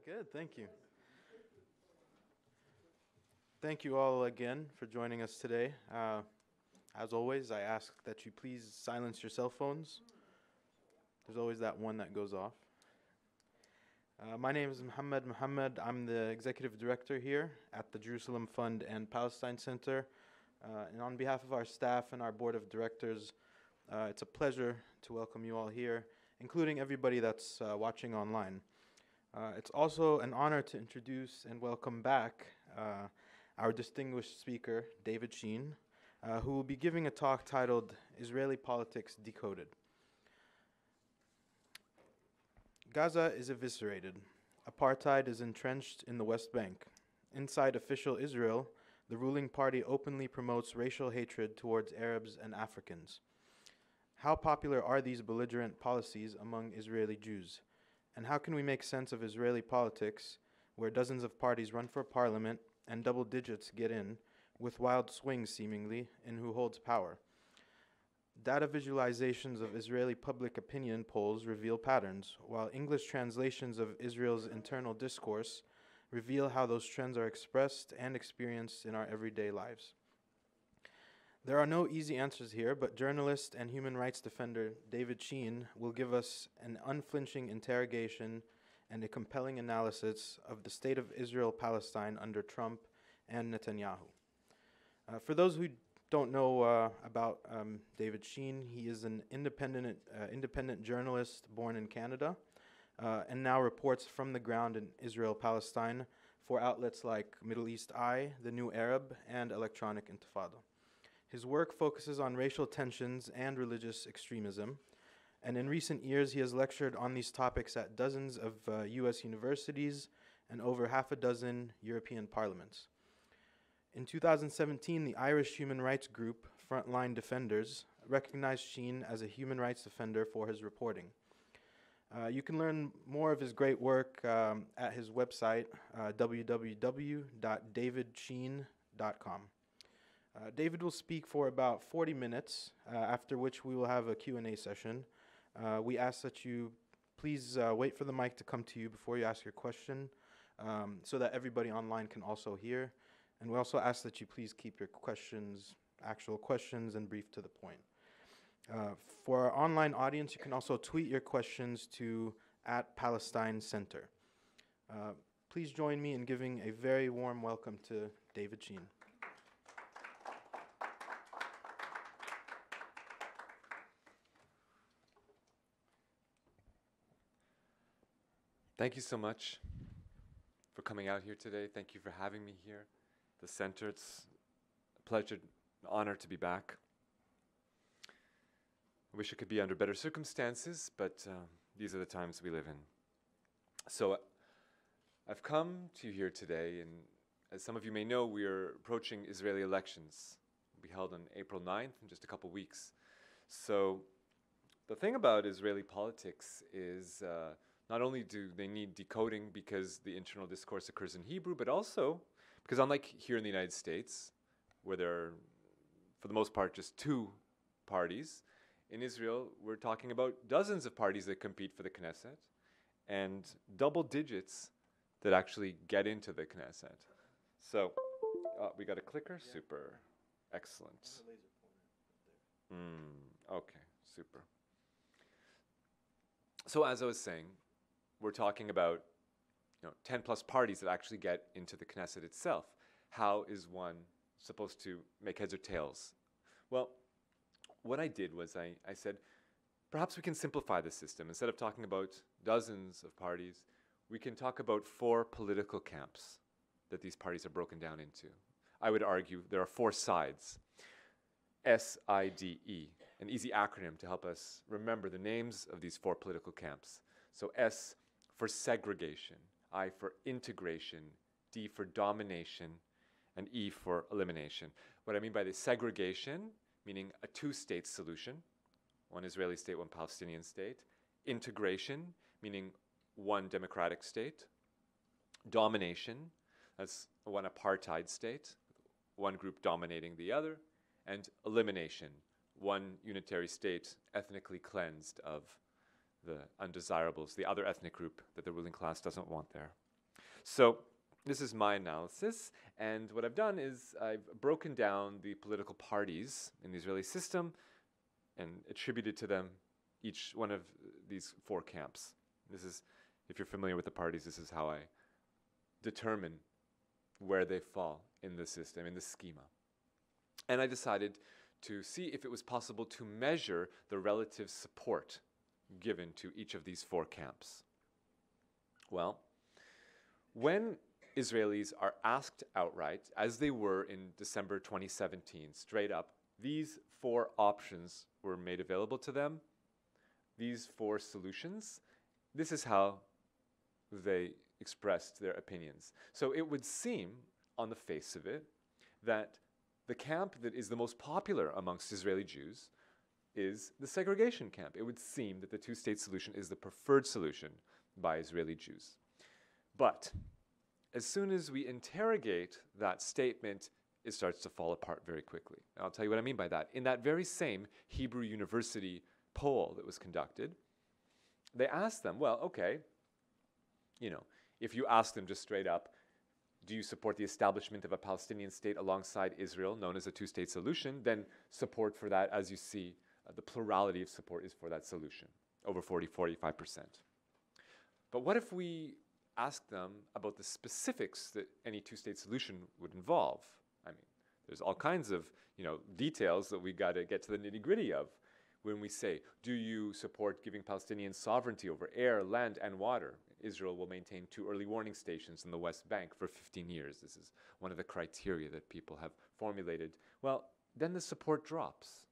Good, thank you. Thank you all again for joining us today. As always, I ask that you please silence your cell phones. There's always that one that goes off. My name is Muhammad. I'm the executive director here at the Jerusalem Fund and Palestine Center. And on behalf of our staff and our board of directors, it's a pleasure to welcome you all here, including everybody that's watching online. It's also an honor to introduce and welcome back our distinguished speaker, David Sheen, who will be giving a talk titled Israeli Politics Decoded. Gaza is eviscerated. Apartheid is entrenched in the West Bank. Inside official Israel, the ruling party openly promotes racial hatred towards Arabs and Africans. How popular are these belligerent policies among Israeli Jews? And how can we make sense of Israeli politics, where dozens of parties run for parliament and double digits get in, with wild swings seemingly, in who holds power? Data visualizations of Israeli public opinion polls reveal patterns, while English translations of Israel's internal discourse reveal how those trends are expressed and experienced in our everyday lives. There are no easy answers here, but journalist and human rights defender David Sheen will give us an unflinching interrogation and a compelling analysis of the state of Israel-Palestine under Trump and Netanyahu. For those who don't know about David Sheen, he is an independent journalist born in Canada and now reports from the ground in Israel-Palestine for outlets like Middle East Eye, The New Arab, and Electronic Intifada. His work focuses on racial tensions and religious extremism, and in recent years he has lectured on these topics at dozens of US universities and over half a dozen European parliaments. In 2017, the Irish human rights group Frontline Defenders recognized Sheen as a human rights defender for his reporting. You can learn more of his great work at his website, www.davidsheen.com. David will speak for about 40 minutes, after which we will have a Q&A session. We ask that you please wait for the mic to come to you before you ask your question, so that everybody online can also hear. And we also ask that you please keep your questions, actual questions, and brief to the point. For our online audience, you can also tweet your questions to @PalestineCenter. Please join me in giving a very warm welcome to David Sheen. Thank you so much for coming out here today. Thank you for having me here, the center. It's a pleasure, an honor to be back. I wish it could be under better circumstances, but these are the times we live in. So I've come to you here today, and as some of you may know, we are approaching Israeli elections. They'll be held on April 9th in just a couple weeks. So the thing about Israeli politics is not only do they need decoding because the internal discourse occurs in Hebrew, but also because unlike here in the United States, where there are, for the most part, just two parties, in Israel, we're talking about dozens of parties that compete for the Knesset and double digits that actually get into the Knesset. So, we got a clicker? Yeah. Super. Excellent. Okay, super. So as I was saying, we're talking about 10 plus parties that actually get into the Knesset itself. How is one supposed to make heads or tails? Well, what I did was I said, perhaps we can simplify the system. Instead of talking about dozens of parties, we can talk about 4 political camps that these parties are broken down into. I would argue there are 4 sides. SIDE, an easy acronym to help us remember the names of these 4 political camps. So S for segregation, I for integration, D for domination, and E for elimination. What I mean by the segregation, meaning a 2-state solution, one Israeli state, one Palestinian state. Integration, meaning one democratic state. Domination, that's one apartheid state, one group dominating the other. And elimination, one unitary state ethnically cleansed of the undesirables, the other ethnic group that the ruling class doesn't want there. So this is my analysis, and what I've done is I've broken down the political parties in the Israeli system and attributed to them each one of these four camps. This is, if you're familiar with the parties, this is how I determine where they fall in the system, in the schema. And I decided to see if it was possible to measure the relative support given to each of these four camps. Well, when Israelis are asked outright, as they were in December 2017, straight up, these four options were made available to them, these four solutions, this is how they expressed their opinions. So it would seem, on the face of it, that the camp that is the most popular amongst Israeli Jews is the segregation camp. It would seem that the two-state solution is the preferred solution by Israeli Jews. But as soon as we interrogate that statement, it starts to fall apart very quickly. And I'll tell you what I mean by that. In that very same Hebrew University poll that was conducted, they asked them, well, okay, if you ask them just straight up, do you support the establishment of a Palestinian state alongside Israel, known as a two-state solution, then support for that, as you see, the plurality of support is for that solution, over 45%. But what if we ask them about the specifics that any two-state solution would involve? I mean, there's all kinds of details that we got to get to the nitty-gritty of. When we say, do you support giving Palestinians sovereignty over air, land, and water? Israel will maintain 2 early warning stations in the West Bank for 15 years. This is one of the criteria that people have formulated. Well, then the support drops.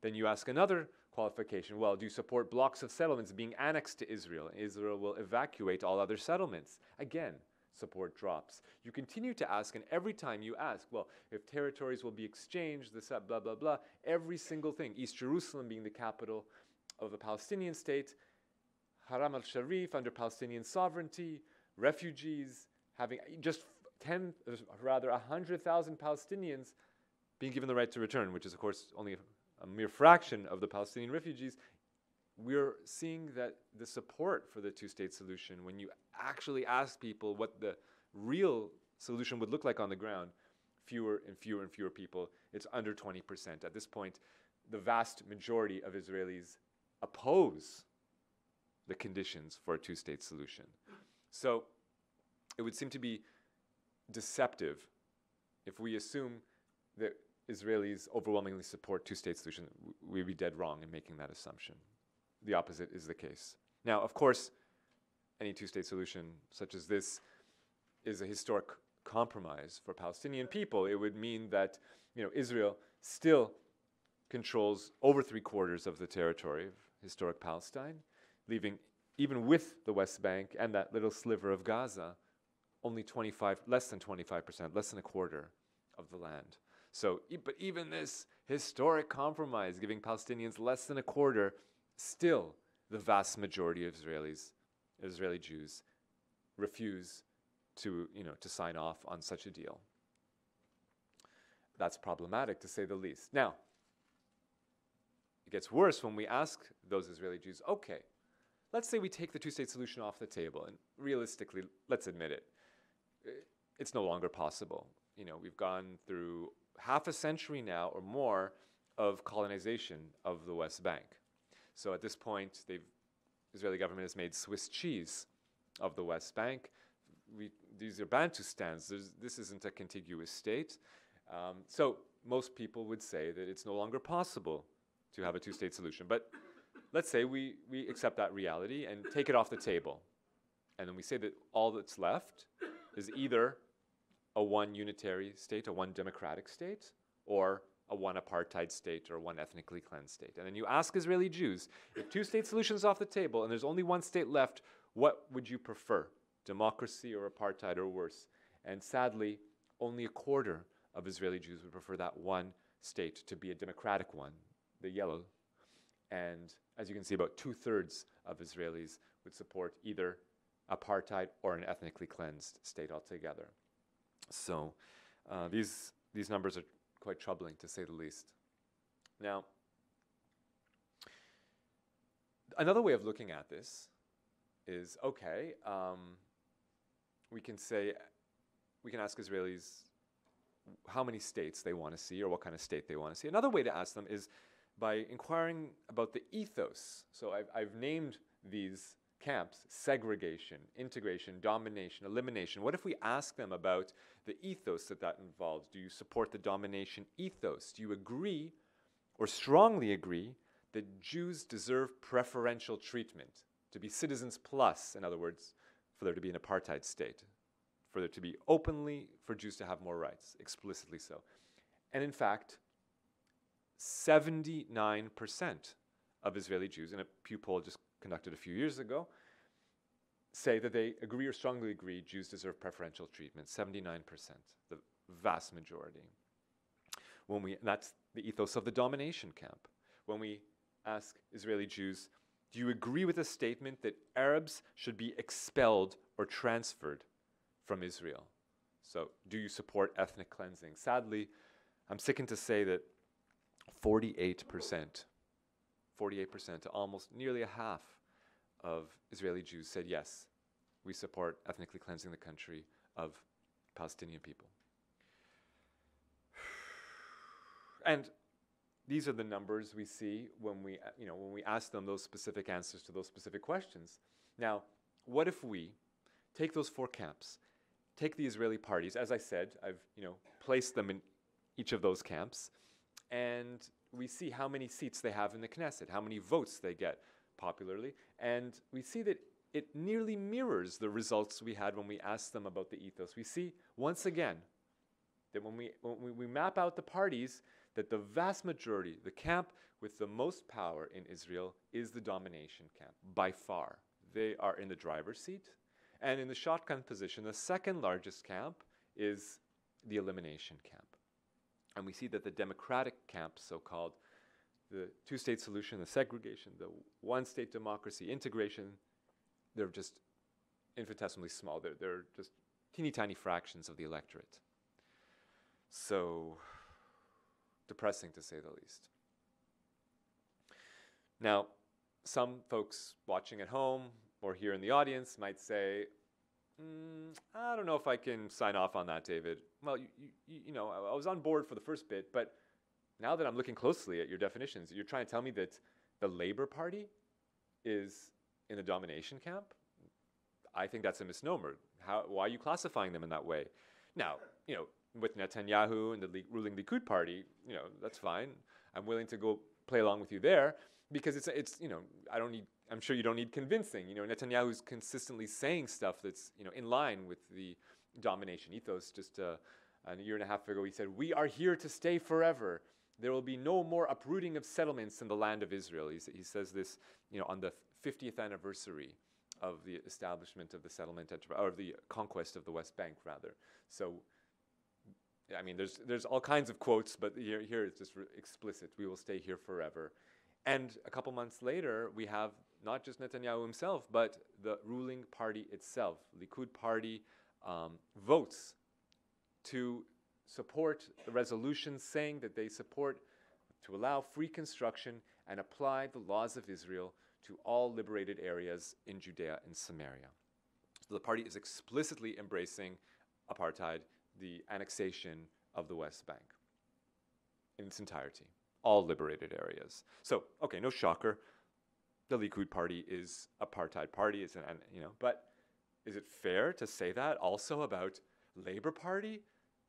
Then you ask another qualification. Well, do you support blocks of settlements being annexed to Israel? Israel will evacuate all other settlements. Again, support drops. You continue to ask, and every time you ask, well, if territories will be exchanged, this, blah, blah, blah, every single thing, East Jerusalem being the capital of the Palestinian state, Haram al-Sharif under Palestinian sovereignty, refugees, having just 100,000 Palestinians being given the right to return, which is, of course, only a mere fraction of the Palestinian refugees. We're seeing that the support for the two-state solution, when you actually ask people what the real solution would look like on the ground, fewer and fewer and fewer people, it's under 20%. At this point, the vast majority of Israelis oppose the conditions for a two-state solution. So it would seem to be deceptive if we assume that Israelis overwhelmingly support two-state solution. We'd be dead wrong in making that assumption. The opposite is the case. Now, of course, any two-state solution such as this is a historic compromise for Palestinian people. It would mean that Israel still controls over 3/4 of the territory of historic Palestine, leaving, even with the West Bank and that little sliver of Gaza, only less than 25%, less than a quarter of the land. So, but even this historic compromise, giving Palestinians less than a quarter, still the vast majority of Israeli Jews, refuse to sign off on such a deal. That's problematic, to say the least. Now, it gets worse when we ask those Israeli Jews, okay, let's say we take the two-state solution off the table, and realistically, let's admit it, it's no longer possible. We've gone through half a century now or more of colonization of the West Bank. So at this point, the Israeli government has made Swiss cheese of the West Bank. These are Bantustans. This isn't a contiguous state. So most people would say that it's no longer possible to have a two-state solution. But let's say we accept that reality and take it off the table. And then we say that all that's left is either a one unitary state, a one democratic state, or a one apartheid state or one ethnically cleansed state. And then you ask Israeli Jews, if two-state solution is off the table and there's only one state left, what would you prefer? Democracy or apartheid or worse? And sadly, only a quarter of Israeli Jews would prefer that one state to be a democratic one, the yellow. And as you can see, about 2/3 of Israelis would support either apartheid or an ethnically cleansed state altogether. So these numbers are quite troubling, to say the least. Now, another way of looking at this is, okay, we can ask Israelis how many states they want to see or what kind of state they want to see. Another way to ask them is by inquiring about the ethos. So I've named these camps: segregation, integration, domination, elimination. What if we ask them about the ethos that involves? Do you support the domination ethos? Do you agree or strongly agree that Jews deserve preferential treatment, to be citizens plus, in other words, for there to be an apartheid state, for there to be for Jews to have more rights, explicitly so? And in fact, 79% of Israeli Jews, in a Pew poll just conducted a few years ago, say that they agree or strongly agree Jews deserve preferential treatment. 79%, the vast majority. That's the ethos of the domination camp. When we ask Israeli Jews, do you agree with the statement that Arabs should be expelled or transferred from Israel? So, do you support ethnic cleansing? Sadly, I'm sickened to say that 48%, almost nearly a half of Israeli Jews said, yes, we support ethnically cleansing the country of Palestinian people. And these are the numbers we see when we ask them those specific answers to those specific questions. Now, what if we take those four camps, take the Israeli parties? As I said, I've placed them in each of those camps, and we see how many seats they have in the Knesset, how many votes they get popularly, and we see that it nearly mirrors the results we had when we asked them about the ethos. We see, once again, that when we map out the parties, that the vast majority, the camp with the most power in Israel, is the domination camp, by far. They are in the driver's seat. And in the shotgun position, the second largest camp is the elimination camp. And we see that the democratic camp, so-called, the two-state solution, the segregation, the one-state democracy, integration, they're just infinitesimally small. They're just teeny-tiny fractions of the electorate. So depressing, to say the least. Now, some folks watching at home or here in the audience might say, I don't know if I can sign off on that, David. Well, I was on board for the first bit, but now that I'm looking closely at your definitions, you're trying to tell me that the Labour Party is in the domination camp? I think that's a misnomer. Why are you classifying them in that way? Now, with Netanyahu and the ruling Likud party, that's fine. I'm willing to go play along with you there, because it's I'm sure you don't need convincing. Netanyahu's consistently saying stuff that's in line with the domination ethos. Just a year and a half ago, he said, "We are here to stay forever. There will be no more uprooting of settlements in the land of Israel." He says this, on the 50th anniversary of the establishment of the settlement, or the conquest of the West Bank, rather. So, I mean, there's all kinds of quotes, but here it's just explicit. We will stay here forever. And a couple months later, we have not just Netanyahu himself, but the ruling party itself, Likud party, votes to support the resolution saying that they support to allow free construction and apply the laws of Israel to all liberated areas in Judea and Samaria. So the party is explicitly embracing apartheid, the annexation of the West Bank in its entirety, all liberated areas. So, okay, no shocker. The Likud party is apartheid party, but is it fair to say that also about Labour Party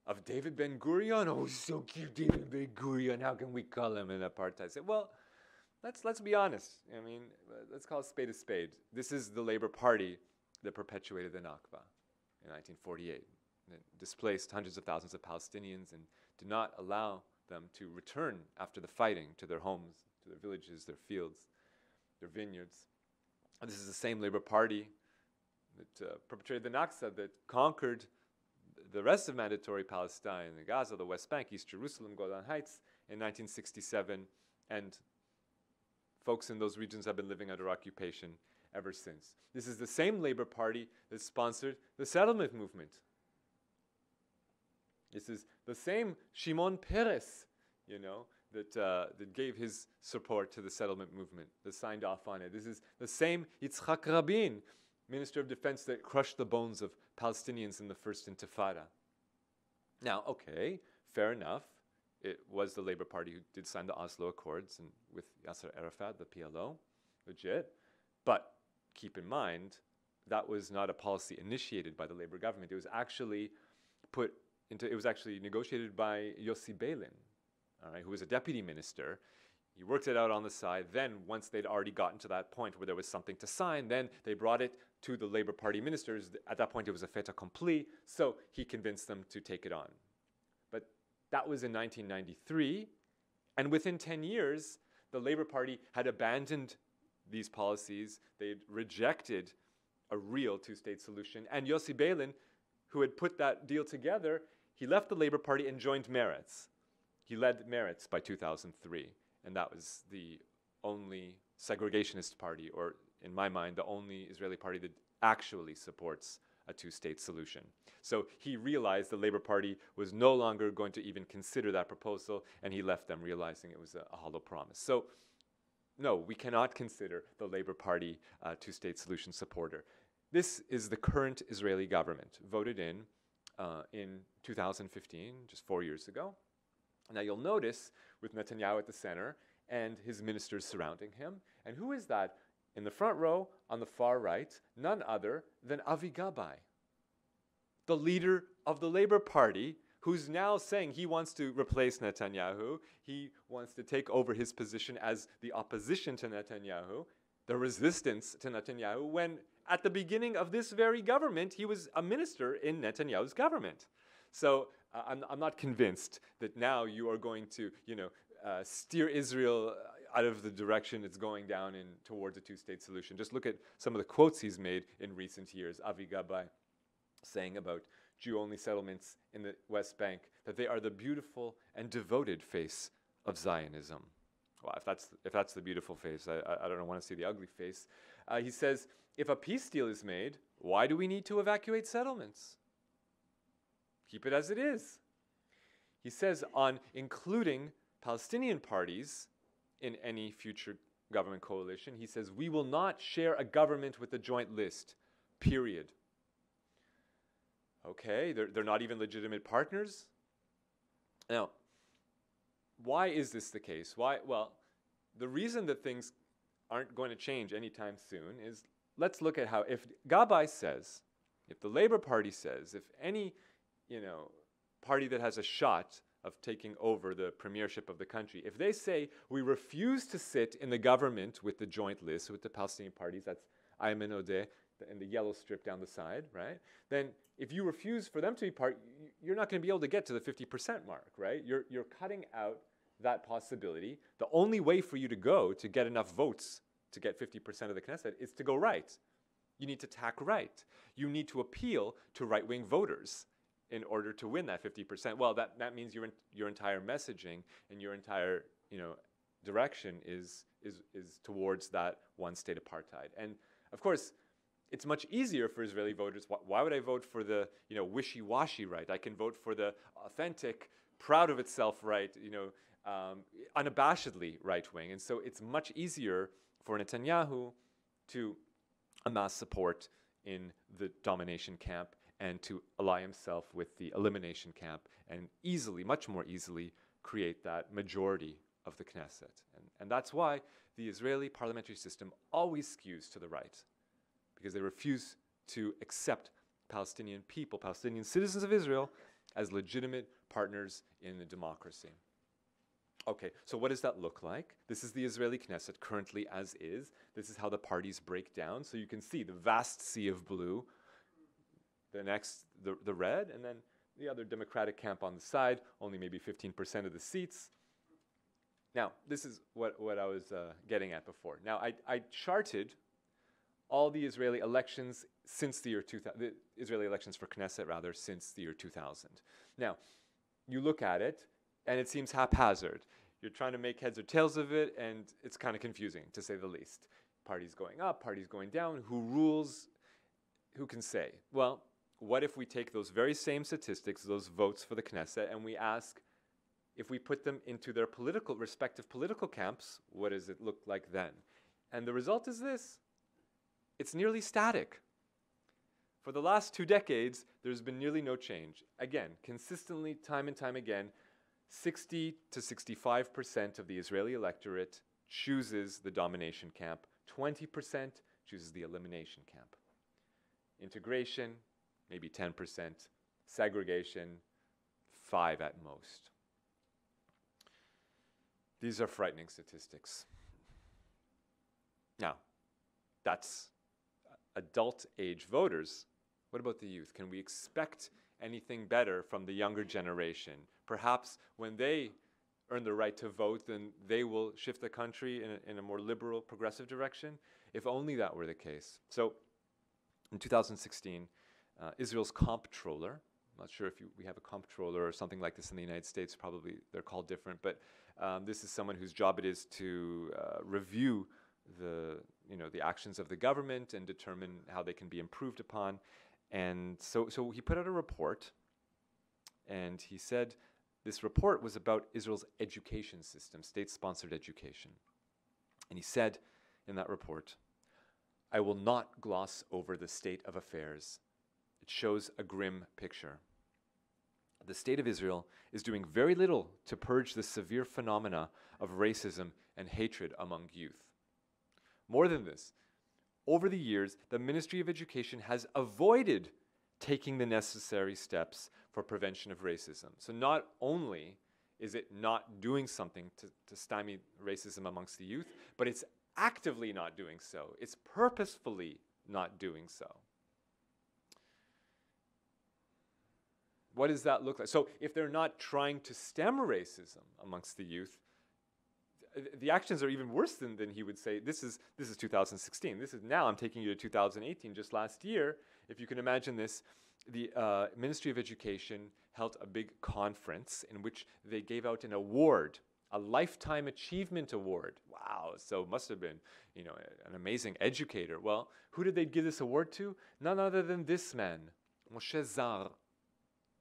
of David Ben-Gurion? Oh, so cute, David Ben-Gurion. How can we call him an apartheid? Well, let's be honest. I mean, let's call a spade a spade. This is the Labour Party that perpetuated the Nakba in 1948. It displaced hundreds of thousands of Palestinians and did not allow them to return after the fighting to their homes, to their villages, their fields, their vineyards. And this is the same Labour Party that perpetrated the Nakba, that conquered the rest of mandatory Palestine, the Gaza, the West Bank, East Jerusalem, Golan Heights in 1967, and folks in those regions have been living under occupation ever since. This is the same Labour Party that sponsored the settlement movement. This is the same Shimon Peres, that gave his support to the settlement movement, that signed off on it. This is the same Yitzhak Rabin Minister of Defense that crushed the bones of Palestinians in the First Intifada. Now, okay, fair enough. It was the Labour Party who did sign the Oslo Accords and with Yasser Arafat, the PLO, legit. But keep in mind, that was not a policy initiated by the Labour government. It was actually negotiated by Yossi Beilin, all right, who was a deputy minister. He worked it out on the side. Then, once they'd already gotten to that point where there was something to sign, then they brought it to the Labour Party ministers. At that point, it was a fait accompli, so he convinced them to take it on. But that was in 1993, and within 10 years, the Labour Party had abandoned these policies. They had rejected a real two-state solution, and Yossi Beilin, who had put that deal together, he left the Labour Party and joined Meretz. He led Meretz by 2003, and that was the only segregationist party, or in my mind, the only Israeli party that actually supports a two-state solution. So he realized the Labour Party was no longer going to even consider that proposal, and he left them realizing it was a hollow promise. So no, we cannot consider the Labour Party a two-state solution supporter. This is the current Israeli government, voted in 2015, just 4 years ago. Now you'll notice with Netanyahu at the center and his ministers surrounding him. And who is that? In the front row, on the far right, none other than Avi Gabay, the leader of the Labour Party, who's now saying he wants to replace Netanyahu. He wants to take over his position as the opposition to Netanyahu, the resistance to Netanyahu, when at the beginning of this very government, he was a minister in Netanyahu's government. So I'm not convinced that now you are going to, steer Israel out of the direction it's going down in towards a two-state solution. Just look at some of the quotes he's made in recent years. Avi Gabay saying about Jew-only settlements in the West Bank that they are the beautiful and devoted face of Zionism. Well, if that's the beautiful face, I don't want to see the ugly face. He says, if a peace deal is made, why do we need to evacuate settlements? Keep it as it is. He says on including Palestinian parties in any future government coalition, he says, we will not share a government with the joint list, period. Okay, they're not even legitimate partners. Now, why is this the case? Why? Well, the reason that things aren't going to change anytime soon is, let's look at how, if Gabay says, if the Labour Party says, if any, party that has a shot of taking over the premiership of the country, if they say, we refuse to sit in the government with the joint list, with the Palestinian parties, that's Ayman Odeh, and the yellow strip down the side, right? Then if you refuse for them to be part, you're not going to be able to get to the 50% mark, right? You're cutting out that possibility. The only way for you to go to get enough votes to get 50% of the Knesset is to go right. You need to tack right. You need to appeal to right-wing voters in order to win that 50%. Well, that means your entire messaging and your entire direction is towards that one-state apartheid. And of course, it's much easier for Israeli voters. Why would I vote for the wishy-washy right? I can vote for the authentic, proud of itself right, unabashedly right-wing. And so it's much easier for Netanyahu to amass support in the domination camp and to ally himself with the elimination camp and easily, much more easily, create that majority of the Knesset. And that's why the Israeli parliamentary system always skews to the right, because they refuse to accept Palestinian people, Palestinian citizens of Israel, as legitimate partners in the democracy. Okay, so what does that look like? This is the Israeli Knesset currently as is. This is how the parties break down. So you can see the vast sea of blue, the red, and then the other Democratic camp on the side, only maybe 15% of the seats. Now, this is what I was getting at before. Now, I charted all the Israeli elections since the year 2000, the Israeli elections for Knesset, rather, since the year 2000. Now, you look at it, and it seems haphazard. You're trying to make heads or tails of it, and it's kind of confusing, to say the least. Parties going up, parties going down, who rules, who can say? Well, what if we take those very same statistics, those votes for the Knesset, and we ask, if we put them into their respective political camps, what does it look like then? And the result is this. It's nearly static. For the last 2 decades, there's been nearly no change. Again, consistently, time and time again, 60 to 65% of the Israeli electorate chooses the domination camp. 20% chooses the elimination camp. Integration, maybe 10%. Segregation, 5 at most. These are frightening statistics. Now, that's adult age voters. What about the youth? Can we expect anything better from the younger generation? Perhaps when they earn the right to vote, then they will shift the country in a more liberal, progressive direction? If only that were the case. So, in 2016, Israel's comptroller, I'm not sure if we have a comptroller or something like this in the United States, probably they're called different, but this is someone whose job it is to review the actions of the government and determine how they can be improved upon. And so he put out a report, and he said this report was about Israel's education system, state-sponsored education. And he said in that report, "I will not gloss over the state of affairs. It shows a grim picture. The state of Israel is doing very little to purge the severe phenomena of racism and hatred among youth. More than this, over the years, the Ministry of Education has avoided taking the necessary steps for prevention of racism." So not only is it not doing something to stymie racism amongst the youth, but it's actively not doing so. It's purposefully not doing so. What does that look like? So if they're not trying to stem racism amongst the youth, the actions are even worse than he would say. This is 2016. This is now I'm taking you to 2018, just last year. If you can imagine this, the Ministry of Education held a big conference in which they gave out an award, a Lifetime Achievement Award. Wow, so must have been, an amazing educator. Well, who did they give this award to? None other than this man, Moshe Zar.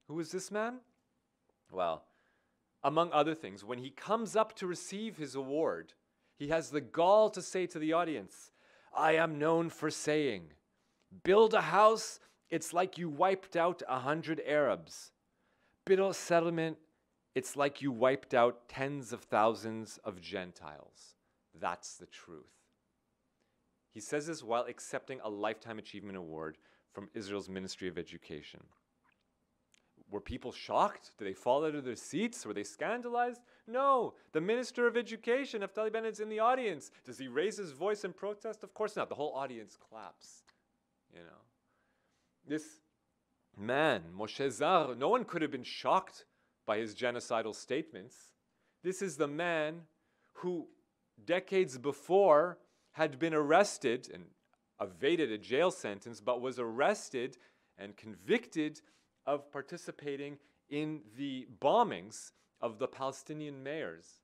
Who is this man? Well, among other things, when he comes up to receive his award, he has the gall to say to the audience, "I am known for saying, build a house, it's like you wiped out 100 Arabs. Build a settlement, it's like you wiped out tens of thousands of Gentiles. That's the truth." He says this while accepting a Lifetime Achievement Award from Israel's Ministry of Education. Were people shocked? Did they fall out of their seats? Were they scandalized? No. The Minister of Education, Naftali Bennett's in the audience. Does he raise his voice in protest? Of course not. The whole audience claps. This man, Moshe Zar, no one could have been shocked by his genocidal statements. This is the man who decades before had been arrested and evaded a jail sentence, but was arrested and convicted of participating in the bombings of the Palestinian mayors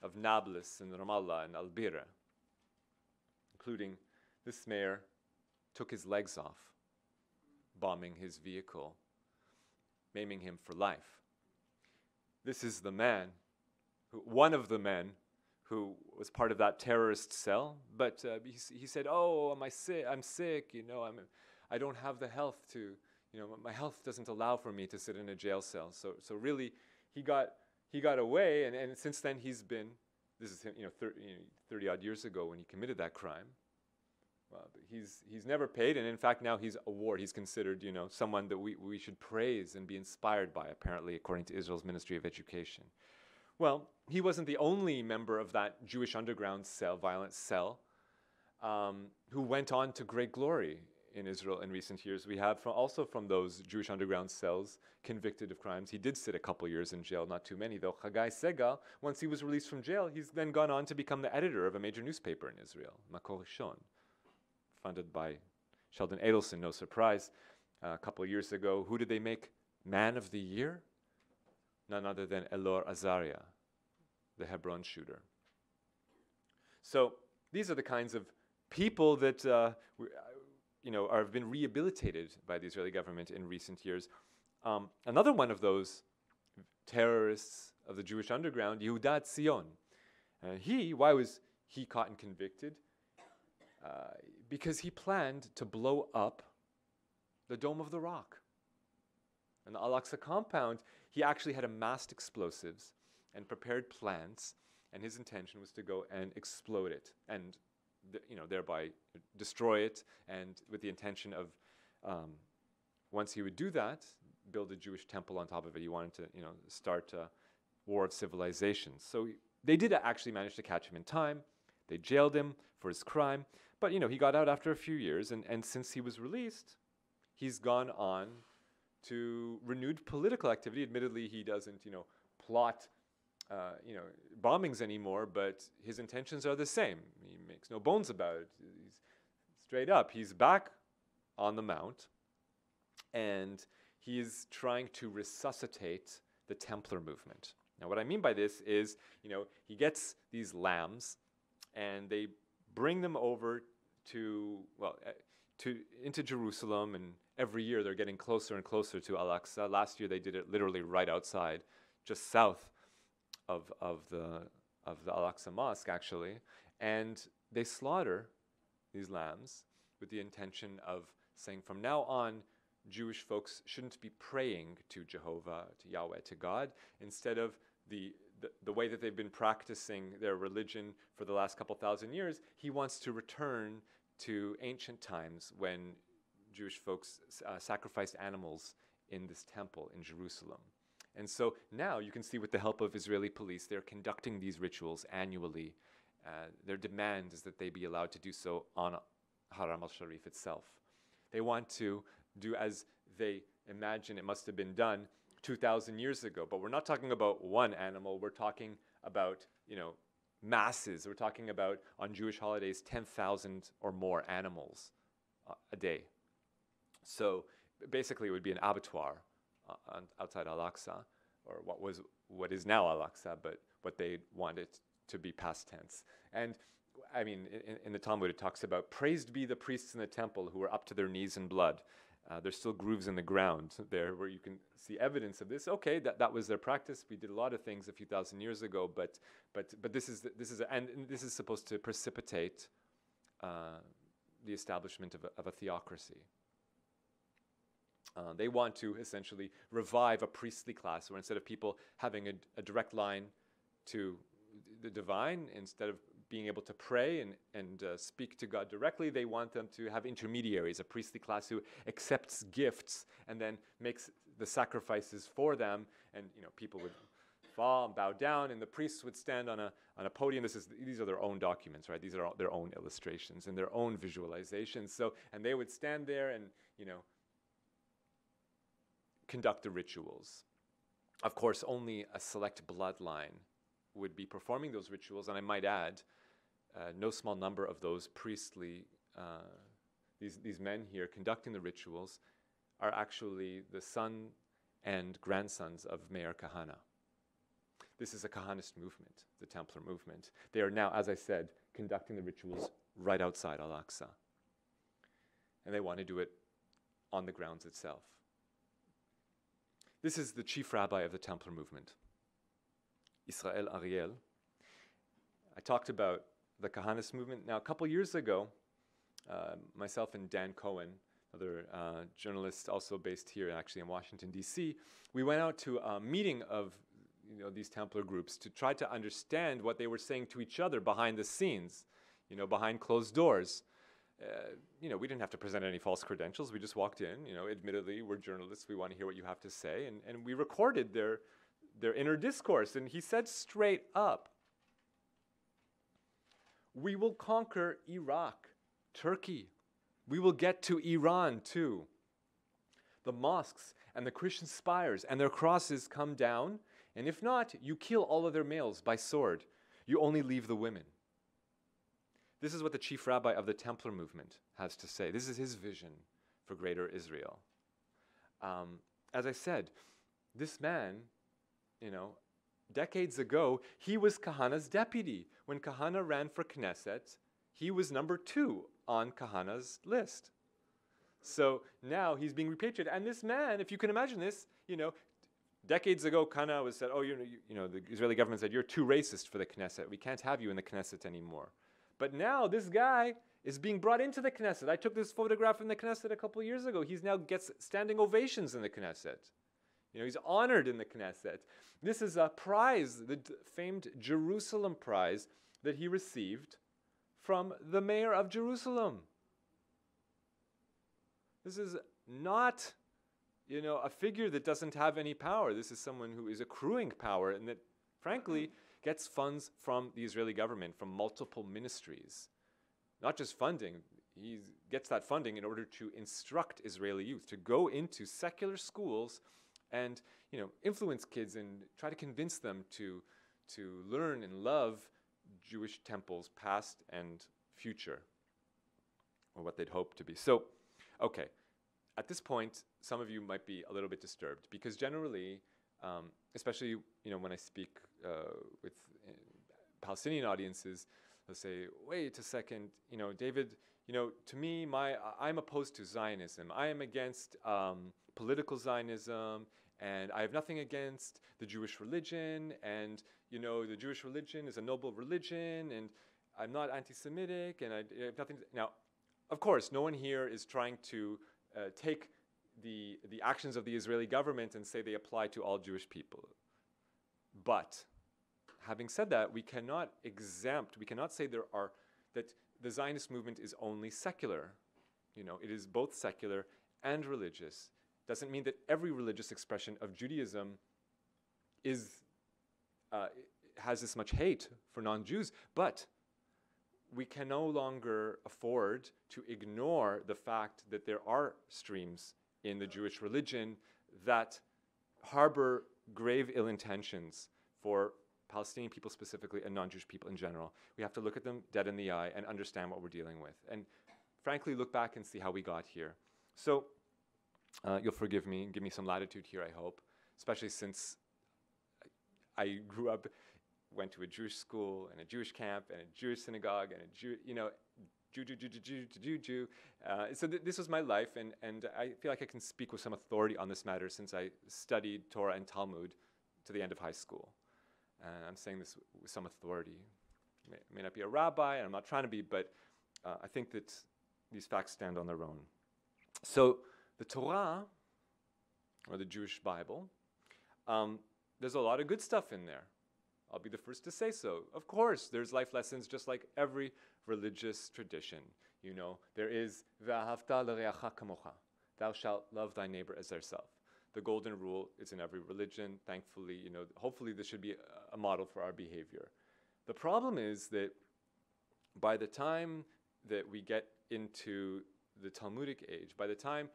of Nablus and Ramallah and Al-Bira, including this mayor took his legs off, bombing his vehicle, maiming him for life. This is the man, one of the men who was part of that terrorist cell, but he said, "Oh, I'm sick, I don't have the health to, my health doesn't allow for me to sit in a jail cell." So really, he got away, and since then he's been, this is 30 odd years ago when he committed that crime. But he's never paid, and in fact now he's considered someone that we should praise and be inspired by, apparently, according to Israel's Ministry of Education. Well, he wasn't the only member of that Jewish underground cell, violent cell, who went on to great glory in Israel in recent years. We have also from those Jewish underground cells convicted of crimes. He did sit a couple years in jail, not too many though. Chagai Segal, once he was released from jail, he's then gone on to become the editor of a major newspaper in Israel, Makor Rishon, funded by Sheldon Adelson, no surprise. A couple of years ago, who did they make Man of the Year? None other than Elor Azaria, the Hebron shooter. So these are the kinds of people that have been rehabilitated by the Israeli government in recent years. Another one of those terrorists of the Jewish underground, Yehuda Tzion. Why was he caught and convicted? Because he planned to blow up the Dome of the Rock. And the Al-Aqsa compound, he actually had amassed explosives and prepared plans, and his intention was to go and explode it and thereby destroy it, and with the intention of once he would do that, build a Jewish temple on top of it. He wanted to start a war of civilizations. So they did actually manage to catch him in time. They jailed him for his crime, but he got out after a few years, and since he was released, he's gone on to renewed political activity. Admittedly, he doesn't plot bombings anymore, but his intentions are the same. He makes no bones about it. He's straight up. He's back on the mount, and he is trying to resuscitate the Templar movement. Now, what I mean by this is, he gets these lambs, and they bring them over into Jerusalem, and every year they're getting closer and closer to Al-Aqsa. Last year they did it literally right outside, just south of the Al-Aqsa Mosque, actually, and they slaughter these lambs with the intention of saying, from now on, Jewish folks shouldn't be praying to Jehovah, to Yahweh, to God. Instead of the way that they've been practicing their religion for the last couple thousand years, he wants to return to ancient times when Jewish folks sacrificed animals in this temple in Jerusalem. And so now you can see, with the help of Israeli police, they're conducting these rituals annually. Their demand is that they be allowed to do so on Haram al-Sharif itself. They want to do as they imagine it must have been done 2,000 years ago. But we're not talking about one animal. We're talking about, masses. We're talking about, on Jewish holidays, 10,000 or more animals a day. So basically it would be an abattoir outside Al-Aqsa, or what is now Al-Aqsa, but what they wanted to be past tense. And I mean, in the Talmud it talks about, praised be the priests in the temple who are up to their knees in blood. There's still grooves in the ground there where you can see evidence of this. Okay, that was their practice. We did a lot of things a few thousand years ago, but this is supposed to precipitate the establishment of a theocracy. They want to essentially revive a priestly class, where instead of people having a direct line to the divine, instead of being able to pray and speak to God directly, they want them to have intermediaries, a priestly class who accepts gifts and then makes the sacrifices for them. And people would fall and bow down, and the priests would stand on a podium. These are their own documents, right? These are their own illustrations and their own visualizations. So, and they would stand there and conduct the rituals. Of course, only a select bloodline would be performing those rituals, and I might add, no small number of those priestly, these men here conducting the rituals are actually the son and grandsons of Meir Kahana. This is a Kahanist movement, the Templar movement. They are now, as I said, conducting the rituals right outside Al-Aqsa. And they want to do it on the grounds itself. This is the chief rabbi of the Templar movement, Israel Ariel. I talked about the Kahanist movement. Now, a couple years ago, myself and Dan Cohen, another journalist also based here actually in Washington, D.C., we went out to a meeting of these Templar groups to try to understand what they were saying to each other behind the scenes, behind closed doors. We didn't have to present any false credentials. We just walked in. Admittedly, we're journalists. We want to hear what you have to say. And we recorded their inner discourse. And he said straight up, we will conquer Iraq, Turkey. We will get to Iran too. The mosques and the Christian spires and their crosses come down. And if not, you kill all of their males by sword. You only leave the women. This is what the chief rabbi of the Templar movement has to say. This is his vision for greater Israel. As I said, this man, decades ago, he was Kahana's deputy. When Kahana ran for Knesset, he was number 2 on Kahana's list. So now he's being repatriated. And this man, if you can imagine this, decades ago, Kahana was said, the Israeli government said, you're too racist for the Knesset. We can't have you in the Knesset anymore. But now this guy is being brought into the Knesset. I took this photograph in the Knesset a couple of years ago. He now gets standing ovations in the Knesset. He's honored in the Knesset. This is a prize, the famed Jerusalem prize that he received from the mayor of Jerusalem. This is not, a figure that doesn't have any power. This is someone who is accruing power and that, frankly, gets funds from the Israeli government, from multiple ministries. Not just funding, he gets that funding in order to instruct Israeli youth, to go into secular schools and influence kids and try to convince them to learn and love Jewish temples, past and future, or what they'd hope to be. So, okay, at this point, some of you might be a little bit disturbed because generally, especially when I speak with Palestinian audiences, they'll say, "Wait a second, David. To me, I'm opposed to Zionism. I am against political Zionism, and I have nothing against the Jewish religion. And the Jewish religion is a noble religion, and I'm not anti-Semitic, and I have nothing." Now, of course, no one here is trying to take the actions of the Israeli government and say they apply to all Jewish people. But having said that, we cannot say that the Zionist movement is only secular. It is both secular and religious. Doesn't mean that every religious expression of Judaism has this much hate for non-Jews, but we can no longer afford to ignore the fact that there are streams in the Jewish religion that harbor grave ill intentions for Palestinian people specifically and non-Jewish people in general. We have to look at them dead in the eye and understand what we're dealing with. And frankly, look back and see how we got here. So you'll forgive me and give me some latitude here, I hope, especially since I grew up, went to a Jewish school and a Jewish camp and a Jewish synagogue and a Jew. So this was my life, and I feel like I can speak with some authority on this matter since I studied Torah and Talmud to the end of high school. And I'm saying this with some authority. I may not be a rabbi, and I'm not trying to be, but I think that these facts stand on their own. So the Torah, or the Jewish Bible, there's a lot of good stuff in there. I'll be the first to say so. Of course, there's life lessons just like every religious tradition. There is V'ahavta l'reacha kamocha. Thou shalt love thy neighbor as thyself. The golden rule is in every religion. Thankfully, hopefully this should be a model for our behavior. The problem is that by the time that we get into the Talmudic age, by the time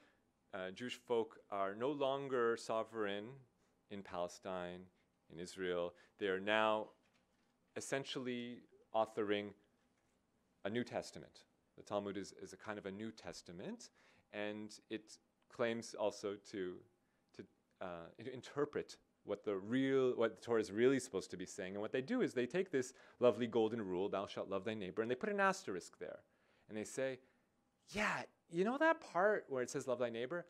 Jewish folk are no longer sovereign in Palestine, in Israel, they are now essentially authoring a New Testament. The Talmud is a kind of a New Testament, and it claims also to interpret what the Torah is really supposed to be saying. And what they do is they take this lovely golden rule, thou shalt love thy neighbor, and they put an asterisk there. And they say, yeah, that part where it says love thy neighbor?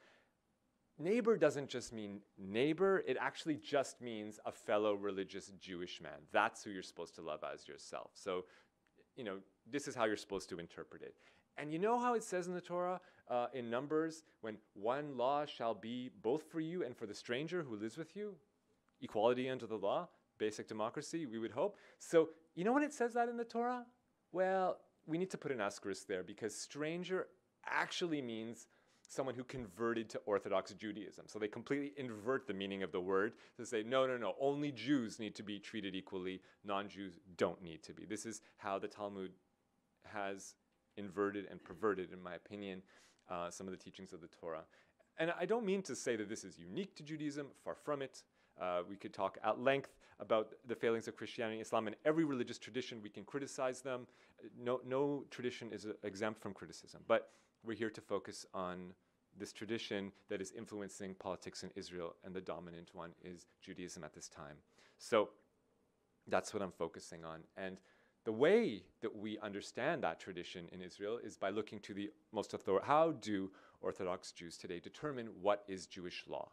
Neighbor doesn't just mean neighbor, it actually just means a fellow religious Jewish man. That's who you're supposed to love as yourself. So, this is how you're supposed to interpret it. And you know how it says in the Torah, in Numbers, when one law shall be both for you and for the stranger who lives with you? Equality under the law, basic democracy, we would hope. So, when it says that in the Torah? Well, we need to put an asterisk there because stranger actually means someone who converted to Orthodox Judaism. So they completely invert the meaning of the word to say, no, only Jews need to be treated equally, non-Jews don't need to be. This is how the Talmud has inverted and perverted, in my opinion, some of the teachings of the Torah. And I don't mean to say that this is unique to Judaism, far from it. We could talk at length about the failings of Christianity and Islam. In every religious tradition, we can criticize them. No tradition is exempt from criticism. But we're here to focus on this tradition that is influencing politics in Israel, and the dominant one is Judaism at this time. So that's what I'm focusing on. And the way that we understand that tradition in Israel is by looking to the most authoritative. How do Orthodox Jews today determine what is Jewish law?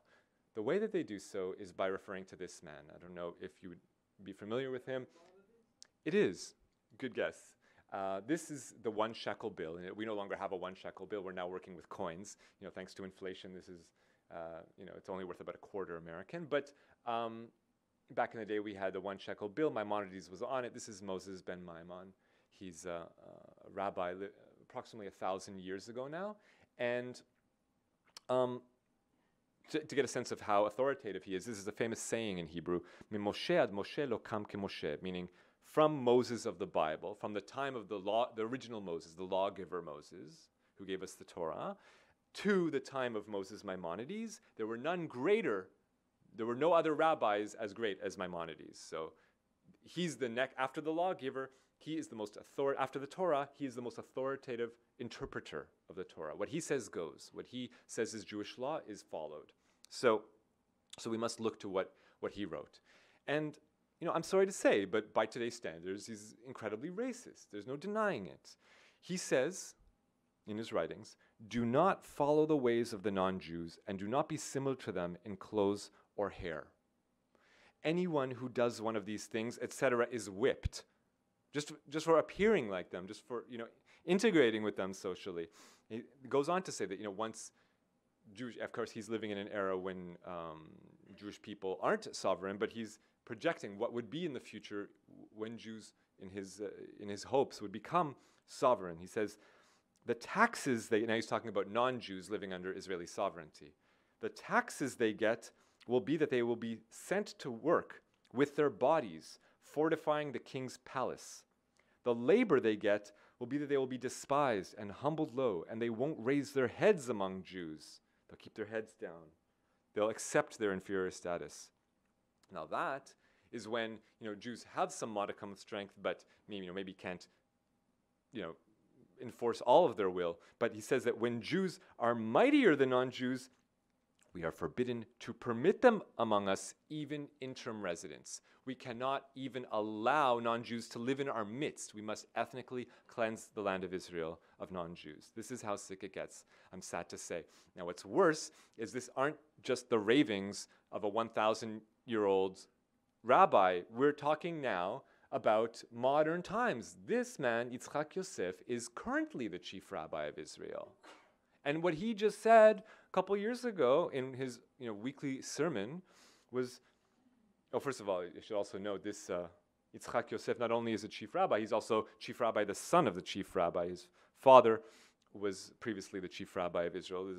The way that they do so is by referring to this man. I don't know if you would be familiar with him. It is. Good guess. This is the 1 shekel bill. And we no longer have a 1 shekel bill. We're now working with coins. Thanks to inflation, this is, it's only worth about a quarter American. But back in the day, we had the 1 shekel bill. Maimonides was on it. This is Moses ben Maimon. He's a rabbi approximately 1,000 years ago now. And to get a sense of how authoritative he is, this is a famous saying in Hebrew, Moshe ad Moshe lo kam ke Moshe, meaning from Moses of the Bible, from the time of the original Moses, the lawgiver Moses, who gave us the Torah, to the time of Moses Maimonides, there were none greater, there were no other rabbis as great as Maimonides. So he's the after the lawgiver, he is the most after the Torah, he is the most authoritative interpreter of the Torah. What he says goes. What he says is Jewish law is followed. So we must look to what he wrote. And I'm sorry to say, but by today's standards, he's incredibly racist. There's no denying it. He says in his writings, do not follow the ways of the non-Jews and do not be similar to them in clothes or hair. Anyone who does one of these things, etc., is whipped. Just for appearing like them, just for integrating with them socially. He goes on to say that once Jewish, of course, he's living in an era when Jewish people aren't sovereign, but he's projecting what would be in the future when Jews, in his hopes, would become sovereign. He says, the taxes now he's talking about non-Jews living under Israeli sovereignty. The taxes they get will be that they will be sent to work with their bodies, fortifying the king's palace. The labor they get will be that they will be despised and humbled low, and they won't raise their heads among Jews. They'll keep their heads down. They'll accept their inferior status. Now that is when Jews have some modicum of strength, but maybe can't enforce all of their will. But he says that when Jews are mightier than non-Jews, we are forbidden to permit them among us, even interim residents. We cannot even allow non-Jews to live in our midst. We must ethnically cleanse the land of Israel of non-Jews. This is how sick it gets, I'm sad to say. Now, what's worse is this aren't just the ravings of a 1,000-year-old rabbi. We're talking now about modern times. This man, Yitzchak Yosef, is currently the chief rabbi of Israel. And what he just said a couple years ago in his weekly sermon was, first of all, you should also know this Yitzchak Yosef not only is a chief rabbi, he's also chief rabbi, the son of the chief rabbi. His father was previously the chief rabbi of Israel,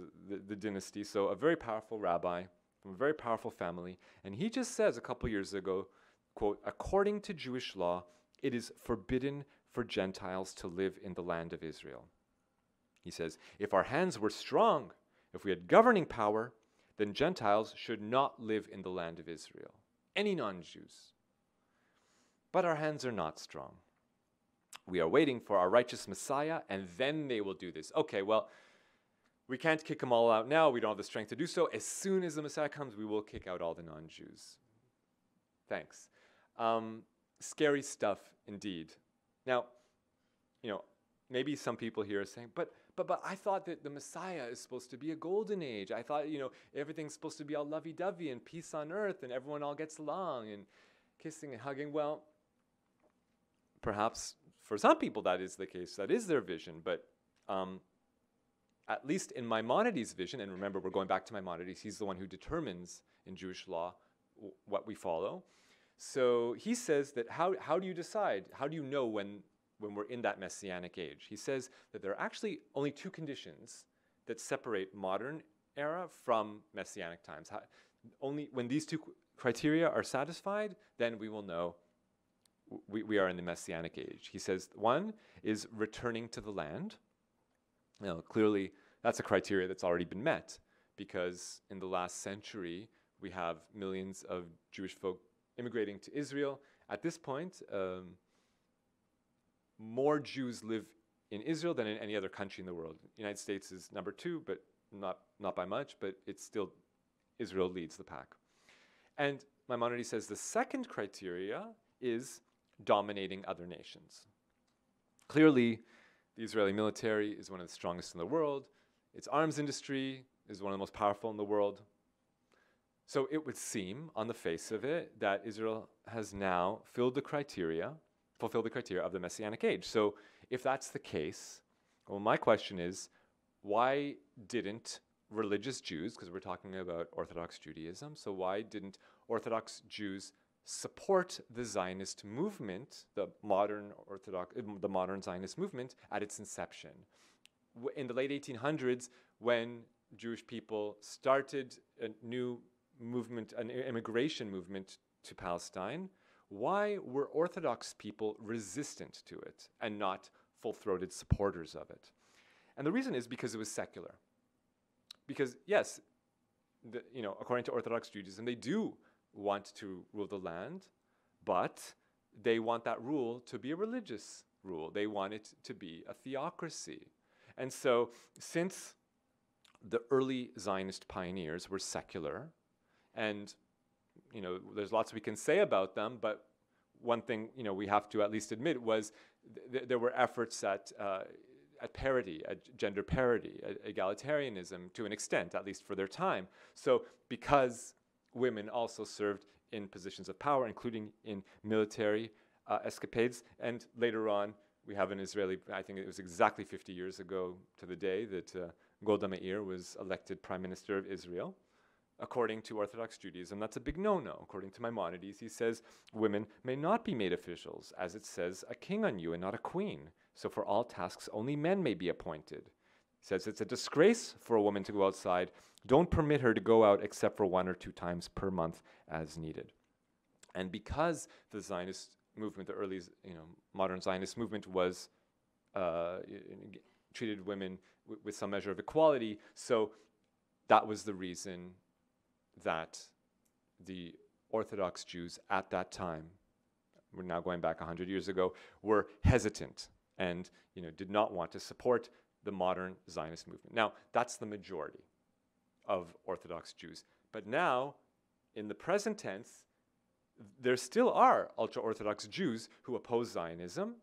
the dynasty, so a very powerful rabbi from a very powerful family. And he just says a couple years ago, quote, according to Jewish law, it is forbidden for Gentiles to live in the land of Israel. He says, if our hands were strong, if we had governing power, then Gentiles should not live in the land of Israel. Any non-Jews. But our hands are not strong. We are waiting for our righteous Messiah, and then they will do this. Okay, well, we can't kick them all out now. We don't have the strength to do so. As soon as the Messiah comes, we will kick out all the non-Jews. Thanks. Scary stuff indeed. Now, maybe some people here are saying, but I thought that the Messiah is supposed to be a golden age. I thought, everything's supposed to be all lovey-dovey and peace on earth and everyone all gets along and kissing and hugging. Well, perhaps for some people that is the case. That is their vision. But at least in Maimonides' vision, and remember, we're going back to Maimonides, he's the one who determines in Jewish law what we follow. So he says that how do you decide? How do you know when we're in that messianic age? He says that there are actually only two conditions that separate modern era from messianic times. Only when these two criteria are satisfied, then we will know we are in the messianic age. He says one is returning to the land. Now, clearly, that's a criteria that's already been met because in the last century, we have millions of Jewish folk immigrating to Israel. At this point, more Jews live in Israel than in any other country in the world. The United States is number 2, but not by much, but it's still, Israel leads the pack. And Maimonides says the second criteria is dominating other nations. Clearly, the Israeli military is one of the strongest in the world. Its arms industry is one of the most powerful in the world. So it would seem, on the face of it, that Israel has now fulfilled the criteria of the Messianic age. So if that's the case, well, my question is, why didn't religious Jews, because we're talking about Orthodox Judaism, so why didn't Orthodox Jews support the Zionist movement, the modern Zionist movement at its inception? In the late 1800s, when Jewish people started a new movement, an immigration movement to Palestine, why were Orthodox people resistant to it and not full-throated supporters of it? And the reason is because it was secular. Because yes, according to Orthodox Judaism, they do want to rule the land, but they want that rule to be a religious rule. They want it to be a theocracy. And so, since the early Zionist pioneers were secular, and there's lots we can say about them, but one thing we have to at least admit was there were efforts at parity, at gender parity, at egalitarianism to an extent, at least for their time. So because women also served in positions of power, including in military escapades, and later on we have an Israeli, I think it was exactly 50 years ago to the day that Golda Meir was elected Prime Minister of Israel. According to Orthodox Judaism, that's a big no-no. According to Maimonides, he says, women may not be made officials, as it says, a king on you and not a queen. So for all tasks, only men may be appointed. He says it's a disgrace for a woman to go outside. Don't permit her to go out except for 1 or 2 times per month as needed. And because the Zionist movement, the early modern Zionist movement was treated women with some measure of equality, so that was the reason that the Orthodox Jews at that time, we're now going back 100 years ago, were hesitant and did not want to support the modern Zionist movement. Now, that's the majority of Orthodox Jews. But now, in the present tense, there still are ultra-Orthodox Jews who oppose Zionism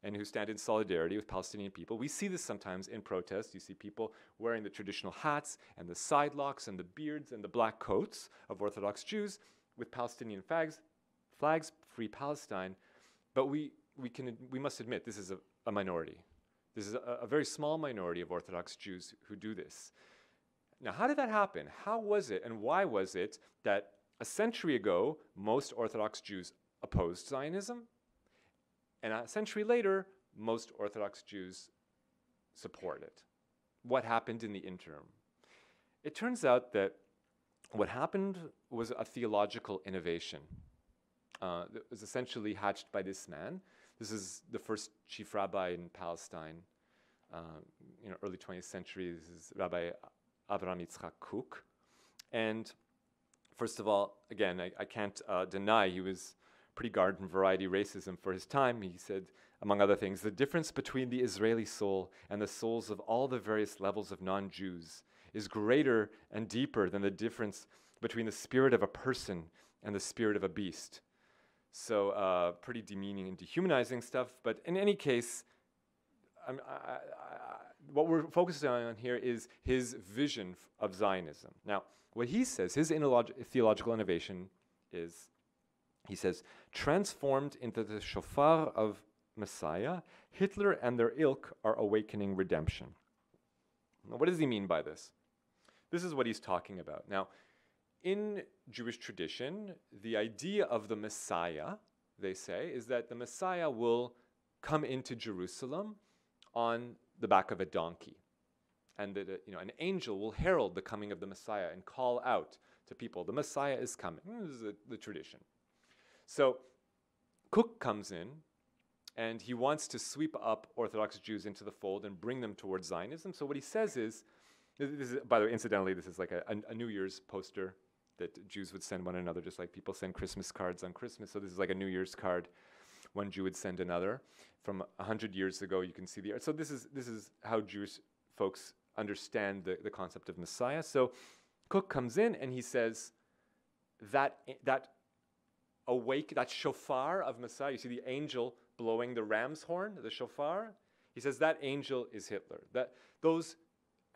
and who stand in solidarity with Palestinian people. We see this sometimes in protests. You see people wearing the traditional hats and the side locks and the beards and the black coats of Orthodox Jews with Palestinian flags, Free Palestine. But we must admit this is a minority. This is a very small minority of Orthodox Jews who do this. Now, how did that happen? How was it and why was it that a century ago, most Orthodox Jews opposed Zionism, and a century later, most Orthodox Jews support it? What happened in the interim? It turns out that what happened was a theological innovation. It was essentially hatched by this man. This is the first chief rabbi in Palestine, early 20th century. This is Rabbi Avraham Yitzchak Kook. And first of all, again, I can't deny he was pretty garden variety racism for his time. He said, among other things, the difference between the Israeli soul and the souls of all the various levels of non-Jews is greater and deeper than the difference between the spirit of a person and the spirit of a beast. So pretty demeaning and dehumanizing stuff. But in any case, what we're focusing on here is his vision of Zionism. Now, what he says, his theological innovation is, he says, transformed into the shofar of Messiah, Hitler and their ilk are awakening redemption. Now, what does he mean by this? This is what he's talking about. Now, in Jewish tradition, the idea of the Messiah, they say, is that the Messiah will come into Jerusalem on the back of a donkey, and that an angel will herald the coming of the Messiah and call out to people, the Messiah is coming. This is the tradition. So Kook comes in, and he wants to sweep up Orthodox Jews into the fold and bring them towards Zionism. So what he says is, this is, by the way, incidentally, this is like a New Year's poster that Jews would send one another, just like people send Christmas cards on Christmas. So this is like a New Year's card one Jew would send another. From 100 years ago, you can see the art. So this is how Jewish folks understand the concept of Messiah. So Kook comes in and he says that shofar of Messiah, you see the angel blowing the ram's horn, the shofar, he says that angel is Hitler. That those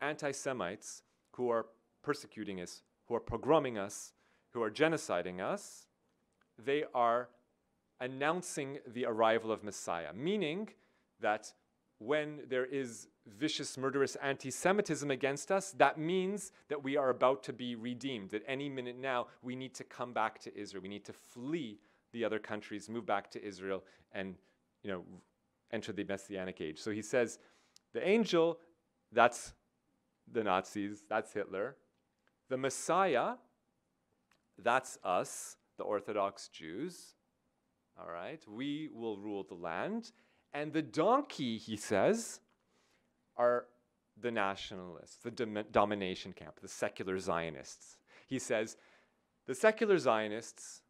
anti-Semites who are persecuting us, who are pogroming us, who are genociding us, they are announcing the arrival of Messiah, meaning that when there is vicious, murderous anti-Semitism against us, that means that we are about to be redeemed. At any minute now, we need to come back to Israel. We need to flee the other countries, move back to Israel, and enter the Messianic age. So he says, the angel, that's the Nazis, that's Hitler. The Messiah, that's us, the Orthodox Jews. All right, we will rule the land. And the donkey, he says, are the nationalists, the domination camp, the secular Zionists. He says, the secular Zionists,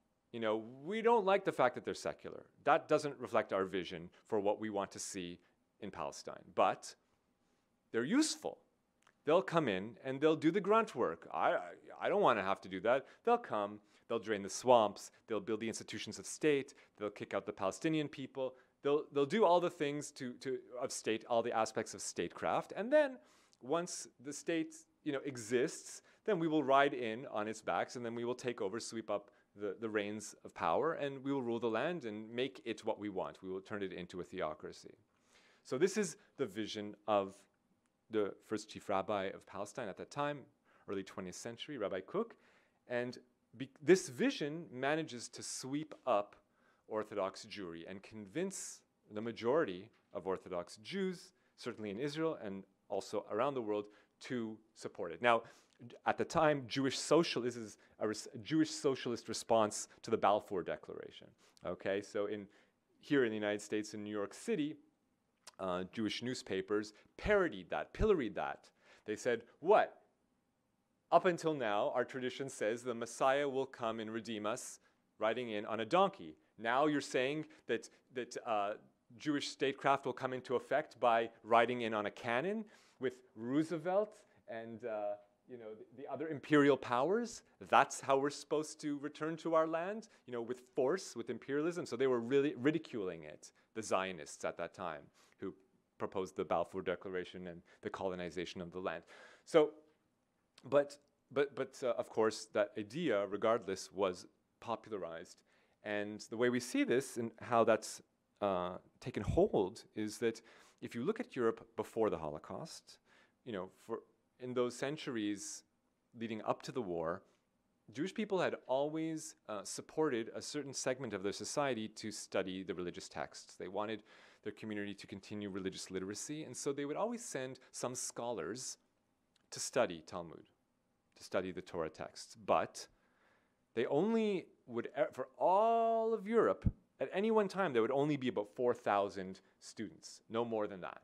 we don't like the fact that they're secular. That doesn't reflect our vision for what we want to see in Palestine. But they're useful. They'll come in and they'll do the grunt work. I don't want to have to do that. They'll come, they'll drain the swamps, they'll build the institutions of state, they'll kick out the Palestinian people, they'll do all the things of state, all the aspects of statecraft. And then once the state exists, then we will ride in on its backs, and then we will take over, sweep up the reins of power, and we will rule the land and make it what we want. We will turn it into a theocracy. So this is the vision of the first chief rabbi of Palestine at that time, early 20th century, Rabbi Kook. And this vision manages to sweep up Orthodox Jewry and convince the majority of Orthodox Jews, certainly in Israel and also around the world, to support it. Now, at the time, this is a Jewish socialist response to the Balfour Declaration. Okay, so here in the United States, in New York City, Jewish newspapers parodied that, pilloried that. They said, what? Up until now, our tradition says the Messiah will come and redeem us riding in on a donkey. Now you're saying that Jewish statecraft will come into effect by riding in on a cannon with Roosevelt and the other imperial powers. That's how we're supposed to return to our land, with force, with imperialism. So they were really ridiculing it, the Zionists at that time, who proposed the Balfour Declaration and the colonization of the land. So, but of course, that idea, regardless, was popularized. And the way we see this and how that's taken hold is that if you look at Europe before the Holocaust, in those centuries leading up to the war, Jewish people had always supported a certain segment of their society to study the religious texts. They wanted their community to continue religious literacy, and so they would always send some scholars to study Talmud, to study the Torah texts. But they only would, for all of Europe, at any one time, there would only be about 4,000 students, no more than that.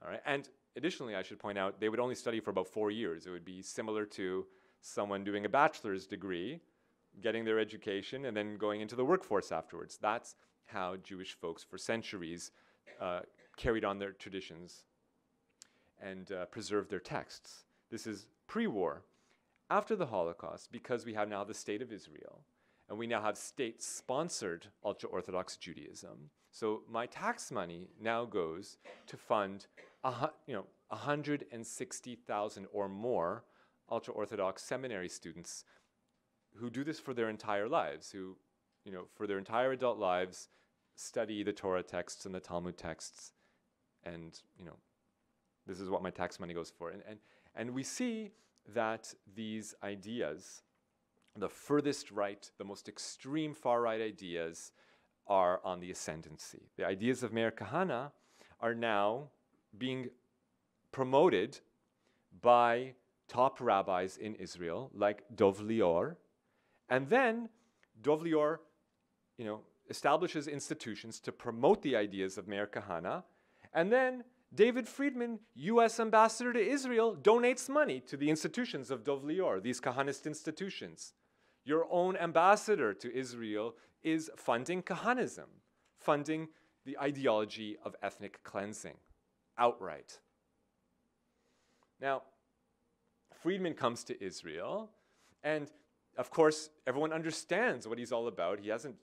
All right, and additionally, I should point out, they would only study for about 4 years. It would be similar to someone doing a bachelor's degree, getting their education, and then going into the workforce afterwards. That's how Jewish folks for centuries carried on their traditions and preserved their texts. This is pre-war. After the Holocaust, because we have now the State of Israel, and we now have state-sponsored ultra-Orthodox Judaism, so my tax money now goes to fund 160,000 or more ultra-Orthodox seminary students who do this for their entire lives, who, for their entire adult lives, study the Torah texts and the Talmud texts, and, this is what my tax money goes for. And we see that these ideas, the furthest right, the most extreme far-right ideas, are on the ascendancy. The ideas of Meir Kahane are now being promoted by top rabbis in Israel, like Dov Lior. And then Dov Lior, establishes institutions to promote the ideas of Meir Kahane. And then David Friedman, U.S. ambassador to Israel, donates money to the institutions of Dov Lior, these Kahanist institutions. Your own ambassador to Israel is funding Kahanism, funding the ideology of ethnic cleansing, outright. Now, Friedman comes to Israel, and of course, everyone understands what he's all about. He hasn't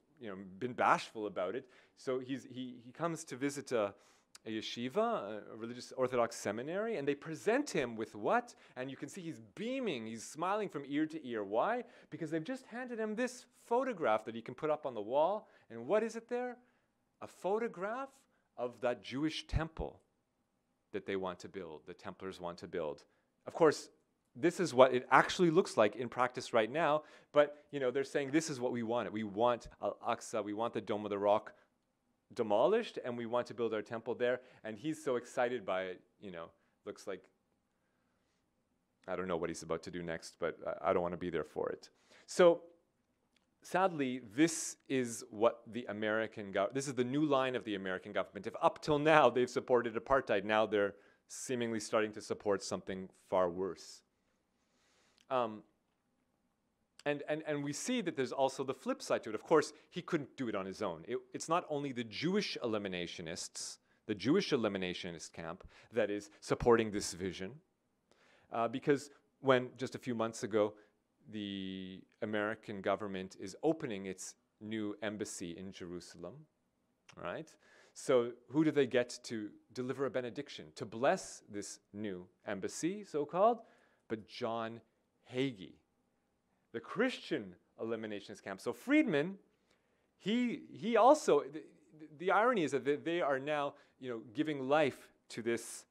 been bashful about it. So he comes to visit a yeshiva, a religious Orthodox seminary, and they present him with what? And you can see he's beaming, he's smiling from ear to ear. Why? Because they've just handed him this photograph that he can put up on the wall. And what is it there? A photograph of that Jewish temple that they want to build, the Templars want to build. Of course, this is what it actually looks like in practice right now, but they're saying this is what we want. We want Al-Aqsa, we want the Dome of the Rock demolished, and we want to build our temple there. And he's so excited by it, looks like, I don't know what he's about to do next, but I don't want to be there for it. So sadly, this is what the this is the new line of the American government. If up till now they've supported apartheid, now they're seemingly starting to support something far worse. And we see that there's also the flip side to it. Of course, he couldn't do it on his own. It's not only the Jewish eliminationists, the Jewish eliminationist camp, that is supporting this vision. Because when, just a few months ago, the American government is opening its new embassy in Jerusalem, right? So who do they get to deliver a benediction, to bless this new embassy, so-called? But John Hagee, the Christian eliminationist camp. So Friedman, he also, the irony is that they are now, giving life to this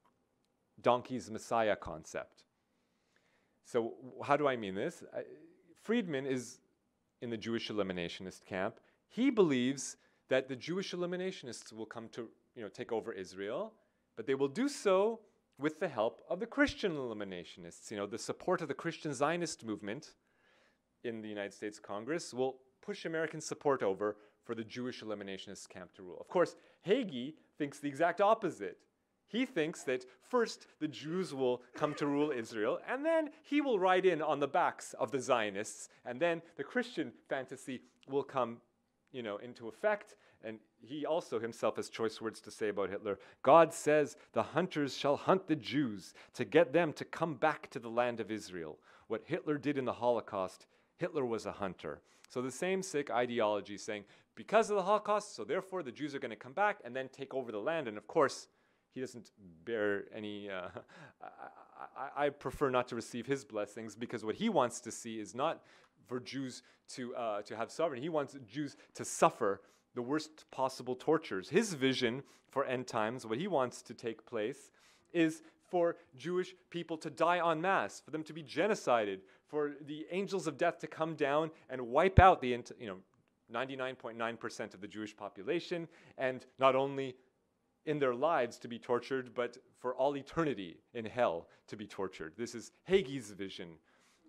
donkey's Messiah concept. So how do I mean this? Friedman is in the Jewish eliminationist camp. He believes that the Jewish eliminationists will come to, take over Israel, but they will do so with the help of the Christian eliminationists. The support of the Christian Zionist movement in the United States Congress will push American support over for the Jewish eliminationist camp to rule. Of course, Hagee thinks the exact opposite. He thinks that first the Jews will come to rule Israel, and then he will ride in on the backs of the Zionists, and then the Christian fantasy will come, into effect. And he also himself has choice words to say about Hitler. God says the hunters shall hunt the Jews to get them to come back to the land of Israel. What Hitler did in the Holocaust, Hitler was a hunter. So the same sick ideology saying, because of the Holocaust, so therefore the Jews are going to come back and then take over the land. And of course, he doesn't bear any, I prefer not to receive his blessings, because what he wants to see is not for Jews to have sovereignty. He wants Jews to suffer the worst possible tortures. His vision for end times, what he wants to take place, is for Jewish people to die en masse, for them to be genocided, for the angels of death to come down and wipe out the 99.9% of the Jewish population, and not only in their lives to be tortured, but for all eternity in hell to be tortured. This is Hagee's vision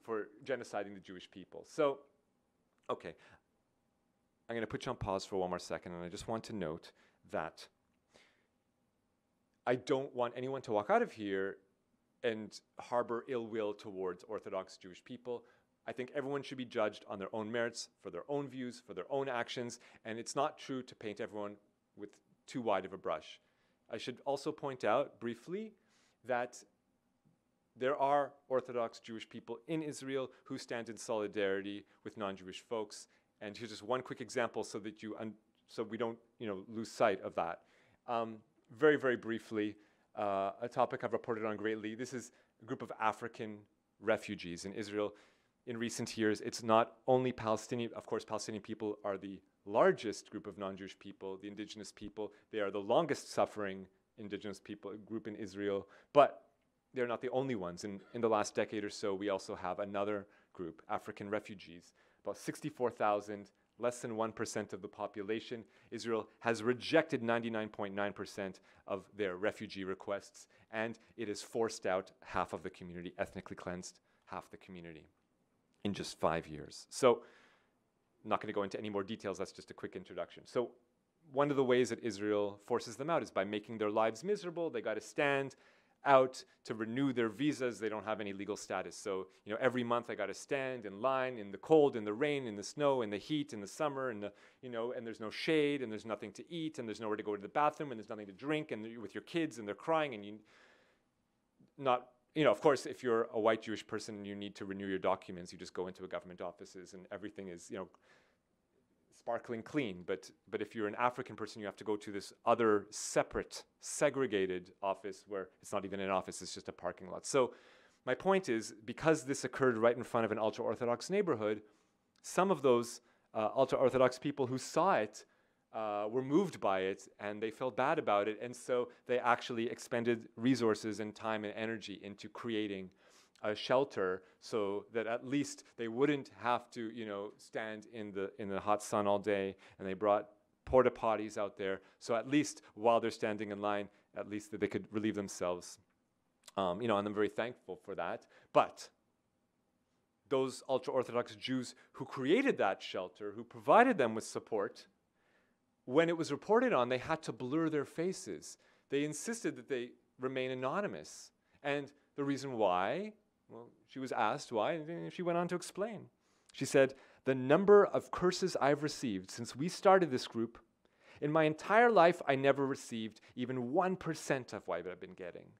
for genociding the Jewish people. So, okay, I'm going to put you on pause for one more second, and I just want to note that I don't want anyone to walk out of here and harbor ill will towards Orthodox Jewish people. I think everyone should be judged on their own merits, for their own views, for their own actions, and it's not true to paint everyone with too wide of a brush. I should also point out briefly that there are Orthodox Jewish people in Israel who stand in solidarity with non-Jewish folks. And here's just one quick example so that so we don't lose sight of that. Very, very briefly, a topic I've reported on greatly. This is a group of African refugees in Israel. In recent years, it's not only Palestinian. Of course, Palestinian people are the largest group of non-Jewish people, the indigenous people. They are the longest suffering indigenous people group in Israel, but they're not the only ones. In the last decade or so, we also have another group, African refugees, about 64,000, less than 1% of the population. Israel has rejected 99.9% of their refugee requests, and it has forced out half of the community, ethnically cleansed half the community in just 5 years. So I'm not going to go into any more details. That's just a quick introduction. So one of the ways that Israel forces them out is by making their lives miserable. They got to stand out to renew their visas. They don't have any legal status. So, every month I got to stand in line in the cold, in the rain, in the snow, in the heat, in the summer, and and there's no shade, and there's nothing to eat, and there's nowhere to go to the bathroom, and there's nothing to drink, and you're with your kids, and they're crying, and of course, if you're a white Jewish person and you need to renew your documents, you just go into a government offices and everything is, sparkling clean. But if you're an African person, you have to go to this other separate, segregated office where it's not even an office, it's just a parking lot. So my point is, because this occurred right in front of an ultra-Orthodox neighborhood, some of those ultra-Orthodox people who saw it were moved by it, and they felt bad about it, and so they actually expended resources and time and energy into creating a shelter so that at least they wouldn't have to, stand in the hot sun all day. And they brought porta potties out there, so at least while they're standing in line, at least that they could relieve themselves. And I'm very thankful for that. But those ultra-Orthodox Jews who created that shelter, who provided them with support, when it was reported on, they had to blur their faces. They insisted that they remain anonymous. And the reason why, well, she was asked why, and she went on to explain. She said, "The number of curses I've received since we started this group, in my entire life, I never received even 1% of what I've been getting."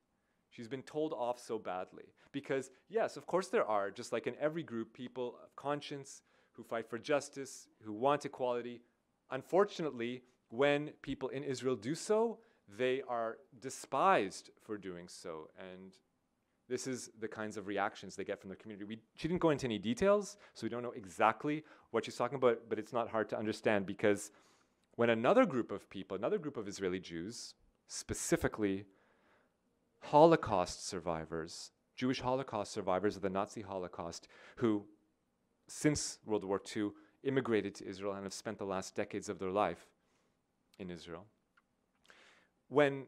She's been told off so badly. Because, yes, of course there are, just like in every group, people of conscience who fight for justice, who want equality. Unfortunately, when people in Israel do so, they are despised for doing so. And this is the kinds of reactions they get from the community. She didn't go into any details, so we don't know exactly what she's talking about, but it's not hard to understand, because when another group of people, another group of Israeli Jews, specifically Holocaust survivors, Jewish Holocaust survivors of the Nazi Holocaust, who, since World War II, immigrated to Israel and have spent the last decades of their life in Israel. When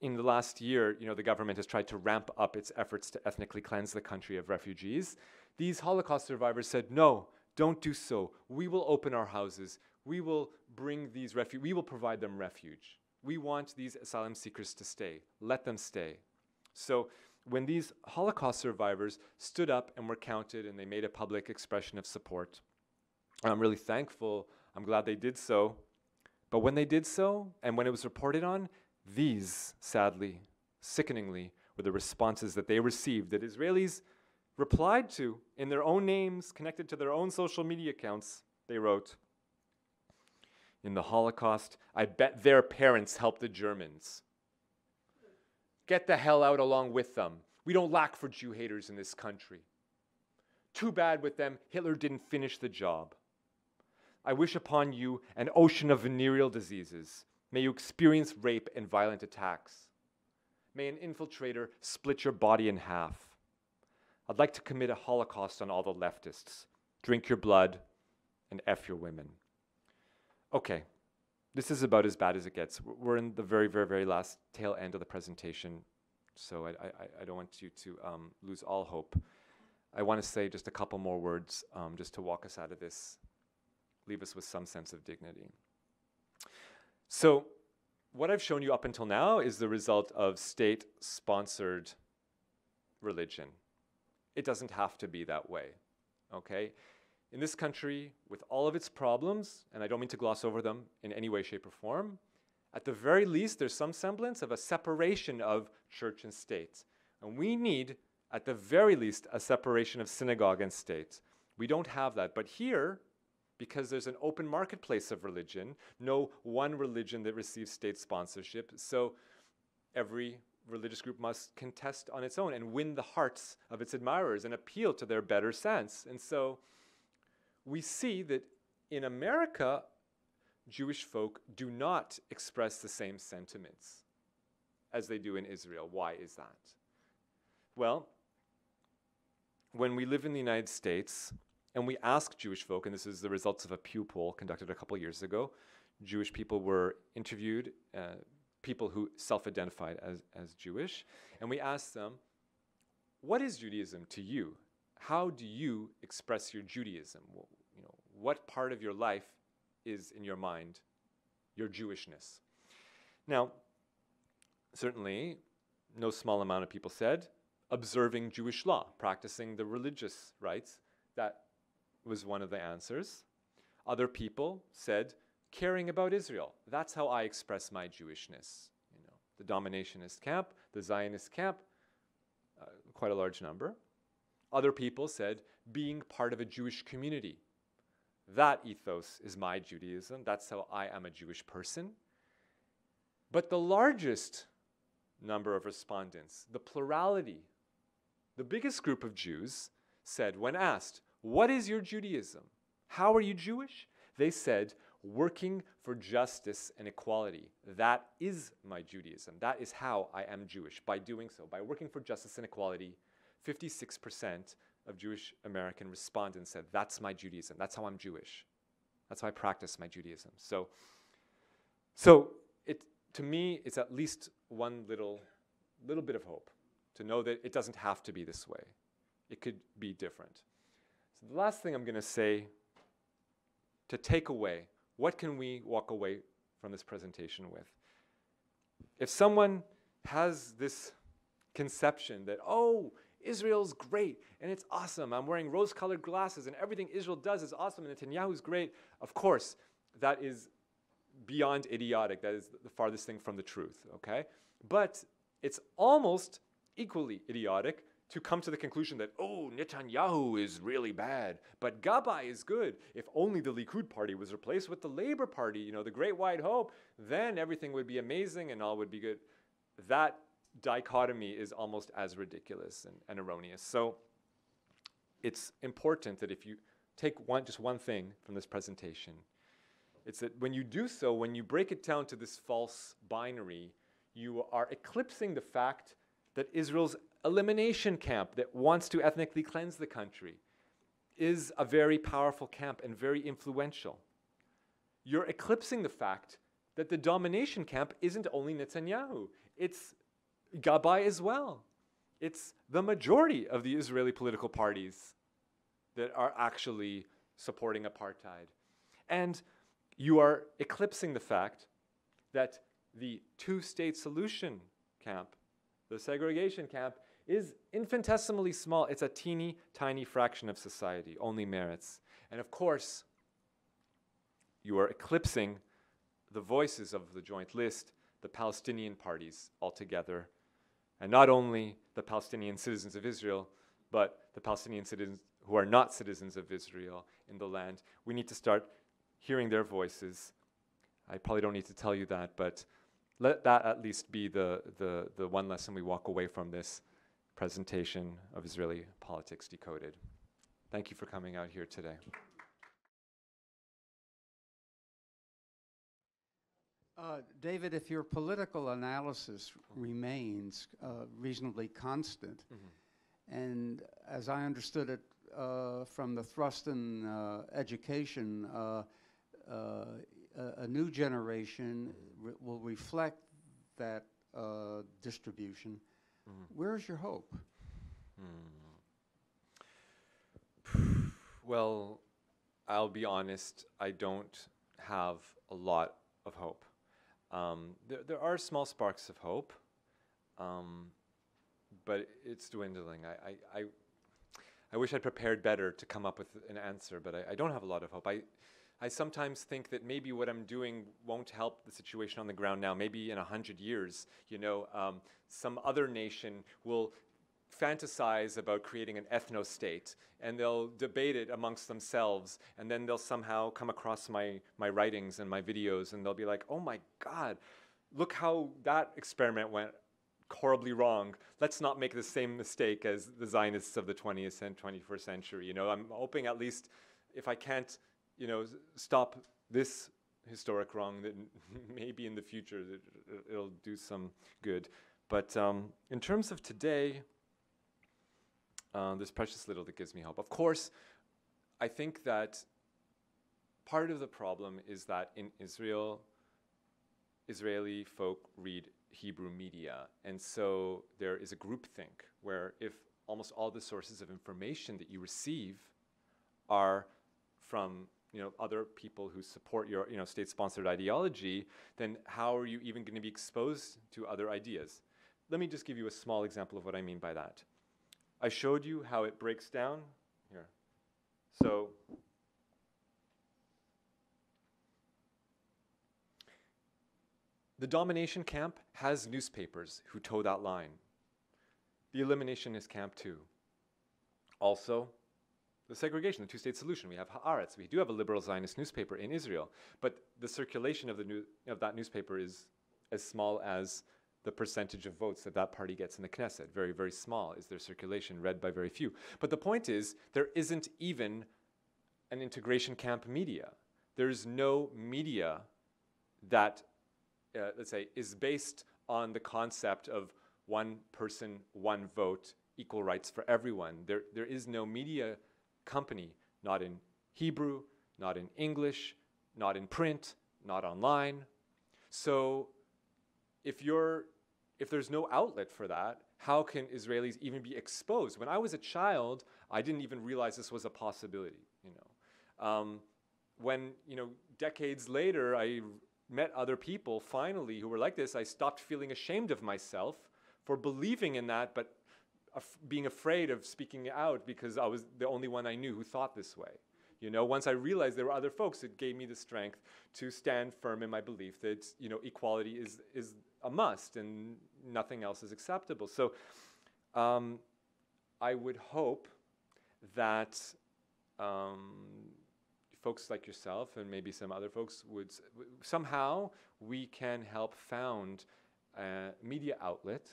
in the last year, the government has tried to ramp up its efforts to ethnically cleanse the country of refugees, these Holocaust survivors said, "No, don't do so. We will open our houses. We will bring these we will provide them refuge. We want these asylum seekers to stay. Let them stay." So when these Holocaust survivors stood up and were counted and they made a public expression of support, I'm really thankful. I'm glad they did so. But when they did so, and when it was reported on, these, sadly, sickeningly, were the responses that they received, that Israelis replied to in their own names, connected to their own social media accounts. They wrote, "In the Holocaust, I bet their parents helped the Germans. Get the hell out along with them. We don't lack for Jew haters in this country. Too bad with them, Hitler didn't finish the job. I wish upon you an ocean of venereal diseases. May you experience rape and violent attacks. May an infiltrator split your body in half. I'd like to commit a Holocaust on all the leftists. Drink your blood and F your women." Okay, this is about as bad as it gets. We're in the very, very, very last tail end of the presentation, so I don't want you to lose all hope. I want to say just a couple more words just to walk us out of this, leave us with some sense of dignity. So what I've shown you up until now is the result of state-sponsored religion. It doesn't have to be that way, okay? In this country, with all of its problems, and I don't mean to gloss over them in any way, shape, or form, at the very least, there's some semblance of a separation of church and state. And we need, at the very least, a separation of synagogue and state. We don't have that. But here, because there's an open marketplace of religion, no one religion that receives state sponsorship, so every religious group must contest on its own and win the hearts of its admirers and appeal to their better sense. And so we see that in America, Jewish folk do not express the same sentiments as they do in Israel. Why is that? Well, when we live in the United States and we ask Jewish folk, and this is the results of a Pew poll conducted a couple years ago, Jewish people were interviewed, people who self-identified as Jewish, and we asked them, what is Judaism to you? How do you express your Judaism? Well, what part of your life is, in your mind, your Jewishness? Now, certainly, no small amount of people said, observing Jewish law, practicing the religious rites. That was one of the answers. Other people said, caring about Israel. That's how I express my Jewishness. The dominationist camp, the Zionist camp, quite a large number. Other people said, being part of a Jewish community. That ethos is my Judaism. That's how I am a Jewish person. But the largest number of respondents, the plurality, the biggest group of Jews said, when asked, what is your Judaism? How are you Jewish? They said, working for justice and equality. That is my Judaism. That is how I am Jewish, by doing so. By working for justice and equality, 56% of Jewish American respondents said, that's my Judaism. That's how I'm Jewish. That's how I practice my Judaism. So to me, it's at least one little bit of hope to know that it doesn't have to be this way. It could be different. So the last thing I'm going to say, to take away, what can we walk away from this presentation with? If someone has this conception that, oh, Israel's great and it's awesome, I'm wearing rose-colored glasses and everything Israel does is awesome and Netanyahu's great, of course, that is beyond idiotic. That is the farthest thing from the truth, okay? But it's almost equally idiotic to come to the conclusion that, oh, Netanyahu is really bad, but Gabbai is good. If only the Likud party was replaced with the Labour Party, you know, the Great White Hope, then everything would be amazing and all would be good. That dichotomy is almost as ridiculous and erroneous. So it's important that if you take just one thing from this presentation, it's that when you do so, when you break it down to this false binary, you are eclipsing the fact that Israel's elimination camp that wants to ethnically cleanse the country is a very powerful camp and very influential. You're eclipsing the fact that the domination camp isn't only Netanyahu. It's Gabbai as well. It's the majority of the Israeli political parties that are actually supporting apartheid. And you are eclipsing the fact that the two-state solution camp, the segregation camp, is infinitesimally small. It's a teeny tiny fraction of society, only merits. And of course, you are eclipsing the voices of the Joint List, the Palestinian parties altogether, and not only the Palestinian citizens of Israel, but the Palestinian citizens who are not citizens of Israel in the land. We need to start hearing their voices. I probably don't need to tell you that, but let that at least be the one lesson we walk away from this presentation of Israeli Politics Decoded. Thank you for coming out here today. David, if your political analysis remains reasonably constant, and as I understood it from the thrust in education, a new generation will reflect that distribution. Where's your hope? Well, I'll be honest, I don't have a lot of hope. There are small sparks of hope, but it's dwindling. I wish I'd prepared better to come up with an answer, but I don't have a lot of hope. I sometimes think that maybe what I'm doing won't help the situation on the ground now. Maybe in 100 years, you know, some other nation will fantasize about creating an ethno-state, and they'll debate it amongst themselves, and then they'll somehow come across my writings and my videos, and they'll be like, oh my God, look how that experiment went horribly wrong. Let's not make the same mistake as the Zionists of the 20th and 21st century. You know, I'm hoping at least if I can't, you know, stop this historic wrong, that maybe in the future it'll do some good. But in terms of today, there's precious little that gives me hope. Of course, I think that part of the problem is that in Israel, Israeli folk read Hebrew media, and so there is a groupthink where if almost all the sources of information that you receive are from, you know, other people who support your, you know, state-sponsored ideology, then how are you even going to be exposed to other ideas? Let me just give you a small example of what I mean by that. I showed you how it breaks down here. So the domination camp has newspapers who toe that line. The eliminationist camp too. Also, the segregation, the two-state solution. We have Haaretz. We do have a liberal Zionist newspaper in Israel, but the circulation of that newspaper is as small as the percentage of votes that that party gets in the Knesset. Very, very small is their circulation, read by very few. But the point is, there isn't even an integration camp media. there's no media that, let's say, is based on the concept of one person, one vote, equal rights for everyone. There is no media company, not in Hebrew, not in English, not in print, not online. So if there's no outlet for that, how can Israelis even be exposed? When I was a child, I didn't even realize this was a possibility. When decades later, I met other people finally who were like this, I stopped feeling ashamed of myself for believing in that, but being afraid of speaking out because I was the only one I knew who thought this way. Once I realized there were other folks, it gave me the strength to stand firm in my belief that equality is a must and nothing else is acceptable. So I would hope that folks like yourself and maybe some other folks would somehow we can help found a media outlet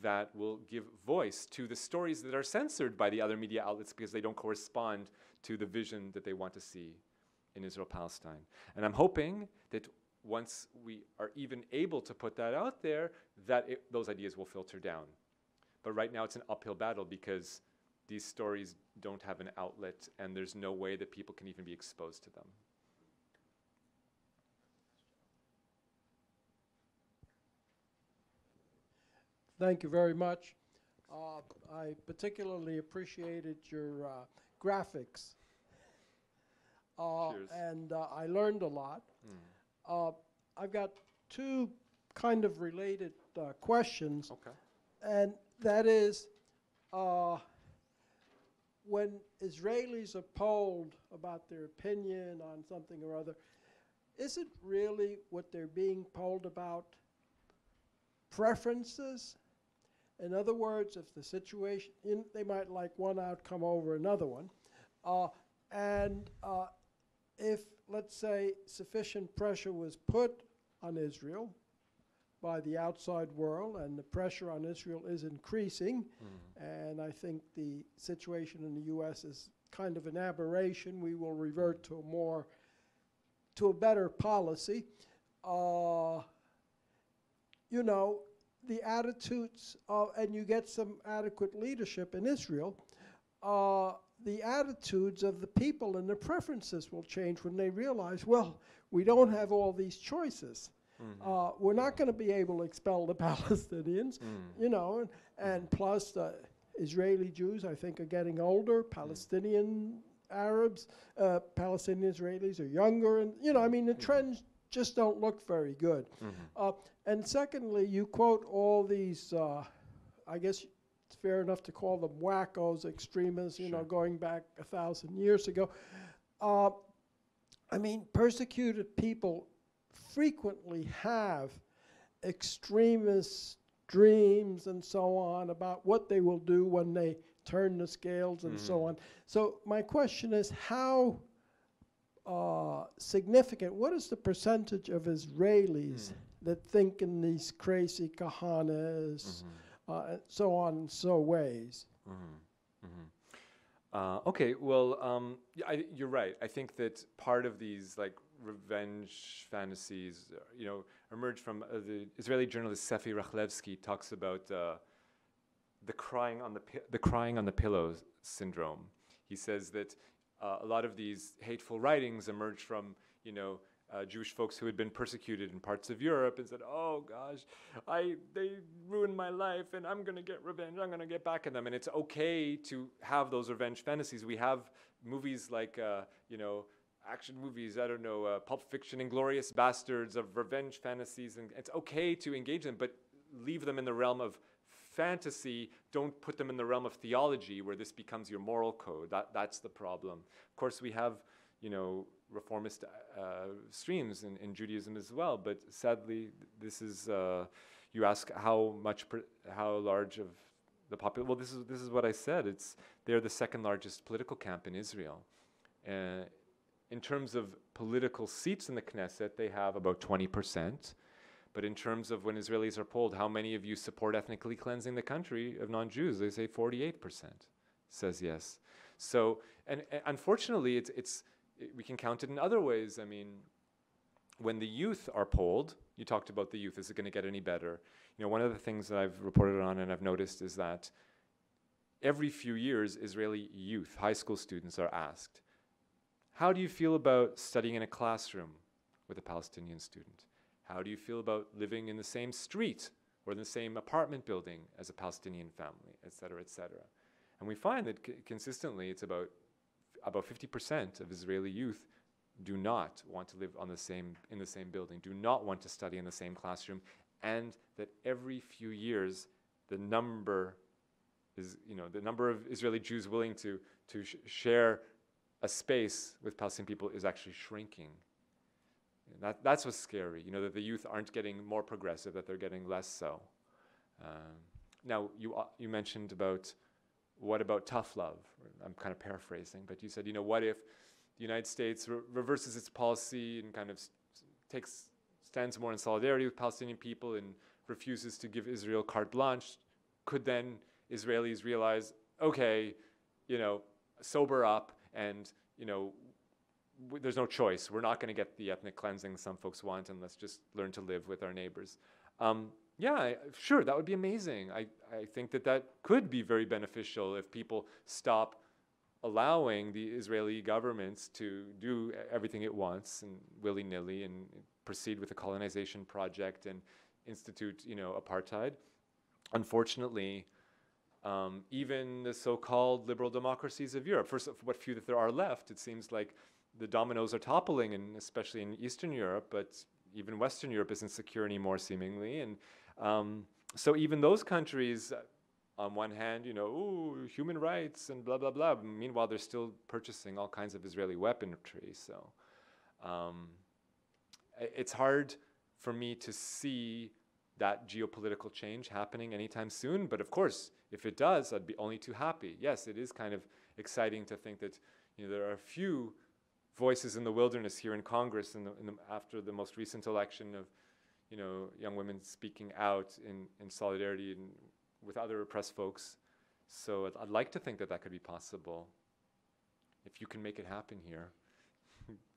that will give voice to the stories that are censored by the other media outlets because they don't correspond to the vision that they want to see in Israel-Palestine. And I'm hoping that once we are even able to put that out there, that those ideas will filter down. But right now it's an uphill battle because these stories don't have an outlet and there's no way that people can even be exposed to them. Thank you very much. I particularly appreciated your graphics. Cheers. And I learned a lot. I've got two kind of related questions. Okay. And that is, when Israelis are polled about their opinion on something or other, is it really what they're being polled about preferences? In other words, if the situation, they might like one outcome over another one. If, let's say, sufficient pressure was put on Israel by the outside world, and the pressure on Israel is increasing, and I think the situation in the U.S. is kind of an aberration. We will revert to a better policy. The attitudes and you get some adequate leadership in Israel, the attitudes of the people and their preferences will change when they realize, well, we don't have all these choices. We're not going to be able to expel the Palestinians, and plus Israeli Jews, I think, are getting older. Palestinian Arabs, Palestinian Israelis are younger, and the trends just don't look very good. And secondly, you quote all these, I guess it's fair enough to call them wackos, extremists, going back 1,000 years ago. Persecuted people frequently have extremist dreams and so on about what they will do when they turn the scales and so on. So my question is, how significant, what is the percentage of Israelis that think in these crazy kahanas, and so on and so ways? Okay, well, you're right. I think that part of these revenge fantasies, emerge from the Israeli journalist Sefi Rachlevsky talks about the crying on the pillow syndrome. He says that a lot of these hateful writings emerged from Jewish folks who had been persecuted in parts of Europe and said, "Oh gosh, they ruined my life, and I'm going to get revenge. I'm going to get back at them." And it's okay to have those revenge fantasies. We have movies like action movies. I don't know, Pulp Fiction, Inglourious Bastards, of revenge fantasies, and it's okay to engage them, but leave them in the realm of fantasy. Don't put them in the realm of theology, where this becomes your moral code. That's the problem. Of course, we have reformist streams in Judaism as well, but sadly, this is you ask how large of the population. Well, this is what I said. They're the second largest political camp in Israel. In terms of political seats in the Knesset, they have about 20%. But in terms of when Israelis are polled, how many of you support ethnically cleansing the country of non-Jews? They say 48% says yes. So, and unfortunately, we can count it in other ways. I mean, when the youth are polled, you talked about the youth, is it going to get any better? You know, one of the things that I've reported on and I've noticed is that every few years, Israeli youth, high school students, are asked, how do you feel about studying in a classroom with a Palestinian student? How do you feel about living in the same street or in the same apartment building as a Palestinian family, et cetera, et cetera? And we find that consistently it's about 50% of Israeli youth do not want to live in the same building, do not want to study in the same classroom, and that every few years the number of Israeli Jews willing to share a space with Palestinian people is actually shrinking. And that's what's scary, you know, that the youth aren't getting more progressive, that they're getting less so. Now, you mentioned about, what about tough love? I'm kind of paraphrasing, but you said, you know, what if the United States reverses its policy and kind of stands more in solidarity with Palestinian people and refuses to give Israel carte blanche? Could then Israelis realize, okay, you know, sober up, and, you know, there's no choice. We're not going to get the ethnic cleansing some folks want, and let's just learn to live with our neighbors. Yeah, sure, that would be amazing. I think that could be very beneficial if people stop allowing the Israeli governments to do everything it wants and willy-nilly and proceed with the colonization project and institute, you know, apartheid. Unfortunately, even the so-called liberal democracies of Europe, first of what few that there are left, it seems like the dominoes are toppling, and especially in Eastern Europe, but even Western Europe isn't secure anymore, seemingly. And so even those countries, on one hand, you know, ooh, human rights and blah, blah, blah. Meanwhile, they're still purchasing all kinds of Israeli weaponry. So it's hard for me to see that geopolitical change happening anytime soon. But of course, if it does, I'd be only too happy. Yes, it is kind of exciting to think that, you know, there are a few voices in the wilderness here in Congress after the most recent election of, you know, young women speaking out in solidarity and with other oppressed folks. So I'd like to think that could be possible. If you can make it happen here,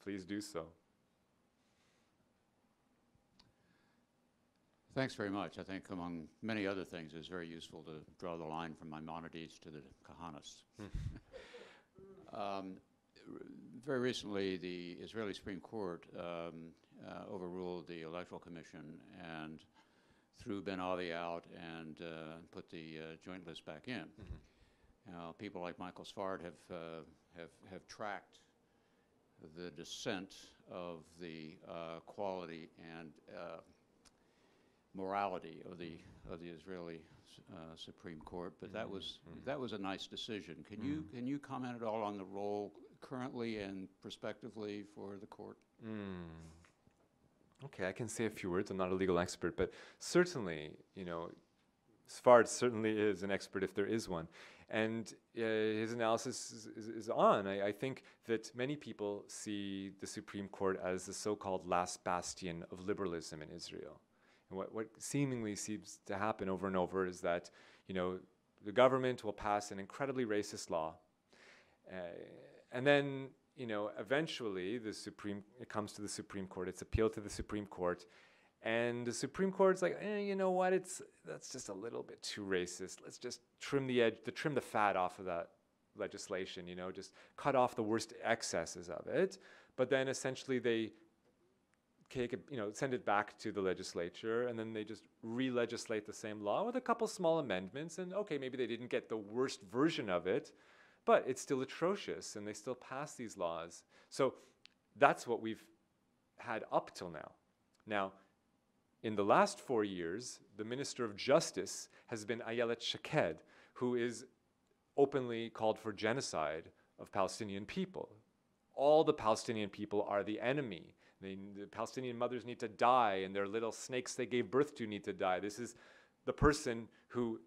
please do so. Thanks very much. I think among many other things, it's very useful to draw the line from Maimonides to the Kahanists. Very recently, the Israeli Supreme Court overruled the Electoral Commission and threw Ben Ali out and put the joint list back in. Now, people like Michael Svard have tracked the descent of the quality and morality of the Israeli Supreme Court, but that was a nice decision. Can you comment at all on the role currently and prospectively for the court? Okay, I can say a few words. I'm not a legal expert, but certainly, you know, Svard certainly is an expert if there is one. And his analysis is on. I think that many people see the Supreme Court as the so-called last bastion of liberalism in Israel. And what seemingly seems to happen over and over is that, you know, the government will pass an incredibly racist law, and then, you know, eventually it comes to the Supreme Court. It's appealed to the Supreme Court, and the Supreme Court's like, you know what? That's just a little bit too racist. Let's just trim the fat off of that legislation. You know, just cut off the worst excesses of it. But then essentially they send it back to the legislature, and then they just re-legislate the same law with a couple small amendments. And okay, maybe they didn't get the worst version of it, but it's still atrocious, and they still pass these laws. So that's what we've had up till now. Now, in the last 4 years, the Minister of Justice has been Ayelet Shaked, who is openly called for genocide of Palestinian people. All the Palestinian people are the enemy. The Palestinian mothers need to die, and their little snakes they gave birth to need to die. This is the person who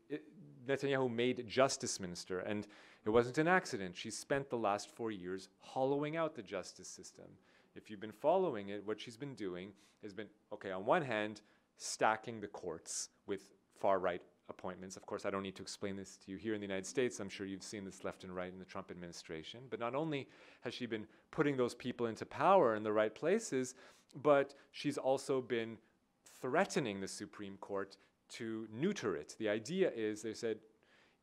Netanyahu made justice minister, and it wasn't an accident. She spent the last 4 years hollowing out the justice system. If you've been following it, what she's been doing has been, okay, on one hand, stacking the courts with far-right appointments. Of course, I don't need to explain this to you here in the United States. I'm sure you've seen this left and right in the Trump administration. But not only has she been putting those people into power in the right places, but she's also been threatening the Supreme Court to neuter it. The idea is, they said,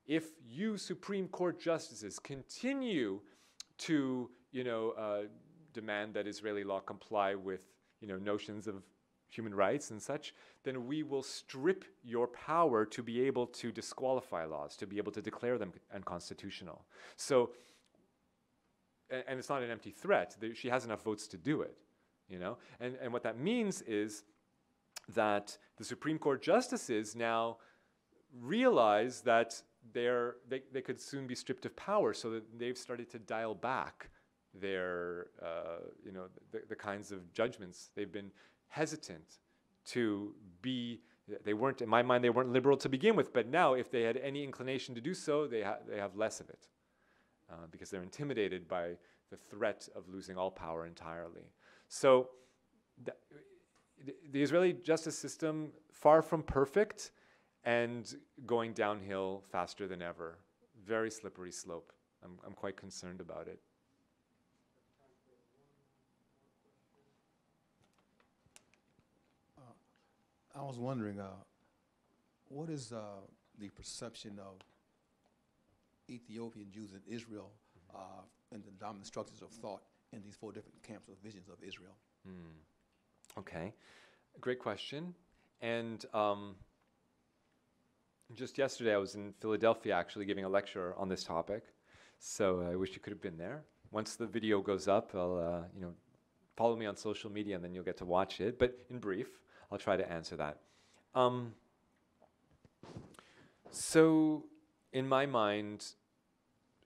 if you Supreme Court justices continue to, demand that Israeli law comply with, notions of human rights and such, then we will strip your power to be able to disqualify laws, to be able to declare them unconstitutional. So, and it's not an empty threat. She has enough votes to do it, And what that means is that the Supreme Court justices now realize that they could soon be stripped of power, so that they've started to dial back their, the kinds of judgments. They've been hesitant to be, they weren't, in my mind, they weren't liberal to begin with, but now if they had any inclination to do so, they have less of it, because they're intimidated by the threat of losing all power entirely. So the Israeli justice system, far from perfect, and going downhill faster than ever. Very slippery slope. I'm quite concerned about it. I was wondering, what is the perception of Ethiopian Jews in Israel and the dominant structures of thought in these 4 different camps or visions of Israel? Okay, great question. And just yesterday I was in Philadelphia actually giving a lecture on this topic, so I wish you could have been there. Once the video goes up, I'll follow me on social media and then you'll get to watch it. But in brief, I'll try to answer that. So in my mind,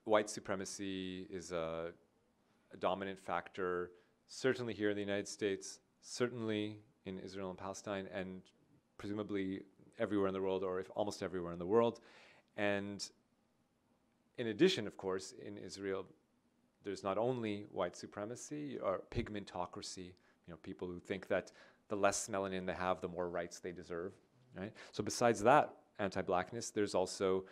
white supremacy is a dominant factor, certainly here in the United States, certainly in Israel and Palestine, and presumably everywhere in the world, or if almost everywhere in the world. And in addition, of course, in Israel, there's not only white supremacy or pigmentocracy, people who think that the less melanin they have, the more rights they deserve, right? So besides that anti-blackness, there's also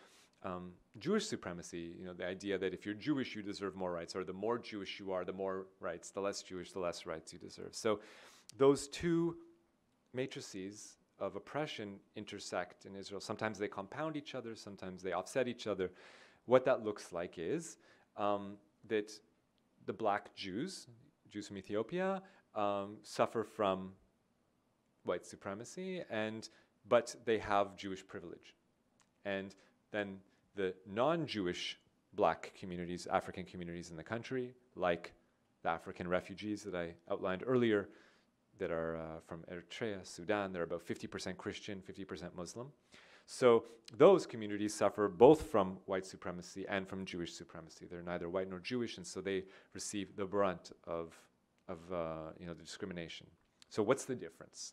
Jewish supremacy, the idea that if you're Jewish, you deserve more rights, or the more Jewish you are, the more rights, the less Jewish, the less rights you deserve. So those 2 matrices of oppression intersect in Israel. Sometimes they compound each other, sometimes they offset each other. What that looks like is that the black Jews from Ethiopia, suffer from white supremacy, but they have Jewish privilege. And then the non-Jewish black communities, African communities in the country, like the African refugees that I outlined earlier, that are from Eritrea, Sudan, they're about 50% Christian, 50% Muslim. So those communities suffer both from white supremacy and from Jewish supremacy. They're neither white nor Jewish, and so they receive the brunt of the discrimination. So what's the difference?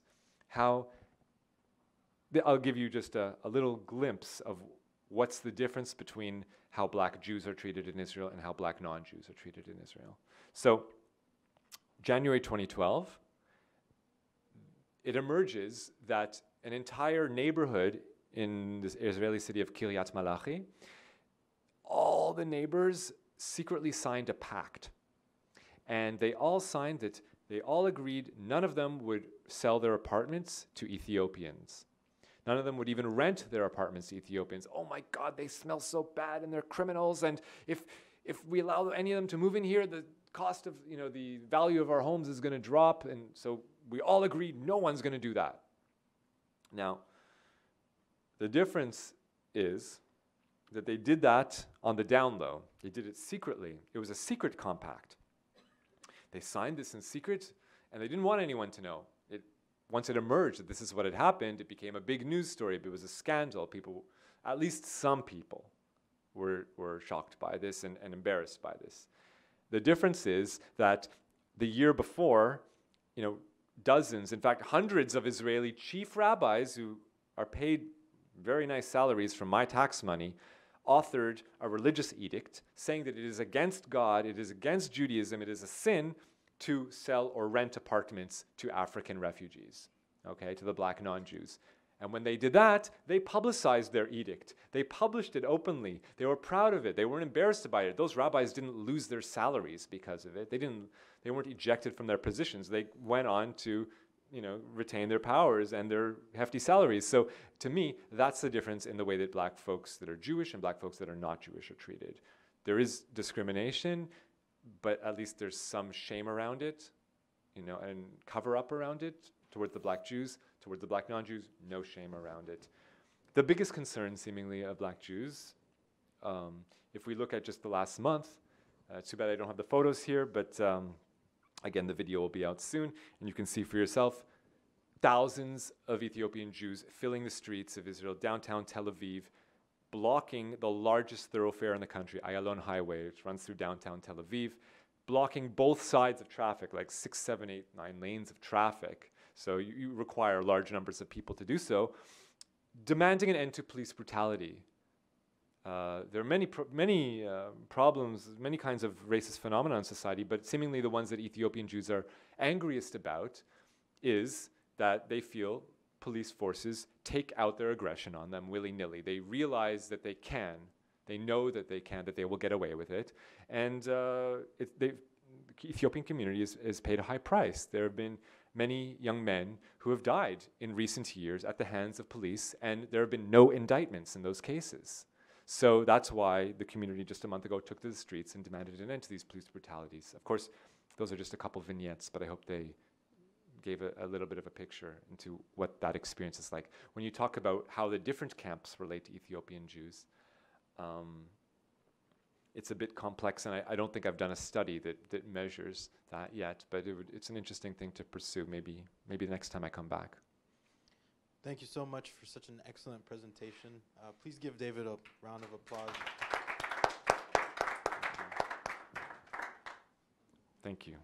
I'll give you just a little glimpse of what's the difference between how black Jews are treated in Israel and how black non-Jews are treated in Israel. So January 2012, it emerges that an entire neighborhood in the Israeli city of Kiryat Malachi, all the neighbors secretly signed a pact. And they all signed that they all agreed none of them would sell their apartments to Ethiopians. None of them would even rent their apartments to Ethiopians. Oh my God, they smell so bad and they're criminals. And if we allow any of them to move in here, the cost of, the value of our homes is going to drop. And so we all agreed no one's going to do that. Now, the difference is that they did that on the down low. They did it secretly. It was a secret compact. They signed this in secret, and they didn't want anyone to know. Once it emerged that this is what had happened, it became a big news story. It was a scandal. People, at least some people, were shocked by this and embarrassed by this. The difference is that the year before, dozens, in fact, hundreds of Israeli chief rabbis who are paid very nice salaries from my tax money, authored a religious edict saying that it is against God, it is against Judaism, it is a sin to sell or rent apartments to African refugees, okay, to the black non-Jews. And when they did that, they publicized their edict. They published it openly. They were proud of it. They weren't embarrassed by it. Those rabbis didn't lose their salaries because of it. They weren't ejected from their positions. They went on to, retain their powers and their hefty salaries. So to me, that's the difference in the way that black folks that are Jewish and black folks that are not Jewish are treated. There is discrimination, but at least there's some shame around it, and cover up around it towards the black Jews. Towards the black non-Jews, no shame around it. The biggest concern, seemingly, of black Jews, if we look at just the last month, too bad I don't have the photos here, but again, the video will be out soon, and you can see for yourself thousands of Ethiopian Jews filling the streets of Israel, downtown Tel Aviv, blocking the largest thoroughfare in the country, Ayalon Highway, which runs through downtown Tel Aviv, blocking both sides of traffic, like 6, 7, 8, 9 lanes of traffic. So you require large numbers of people to do so, demanding an end to police brutality. There are many problems, many kinds of racist phenomena in society, but seemingly the ones that Ethiopian Jews are angriest about is that they feel police forces take out their aggression on them willy-nilly. They realize that they can. They know that they can, that they will get away with it. And the Ethiopian community has paid a high price. There have been many young men who have died in recent years at the hands of police, and there have been no indictments in those cases. So that's why the community just a month ago took to the streets and demanded an end to these police brutalities. Of course, those are just a couple vignettes, but I hope they gave a little bit of a picture into what that experience is like. When you talk about how the different camps relate to Ethiopian Jews, it's a bit complex, and I don't think I've done a study that measures that yet, but it's an interesting thing to pursue maybe the next time I come back. Thank you so much for such an excellent presentation. Please give David a round of applause. Thank you.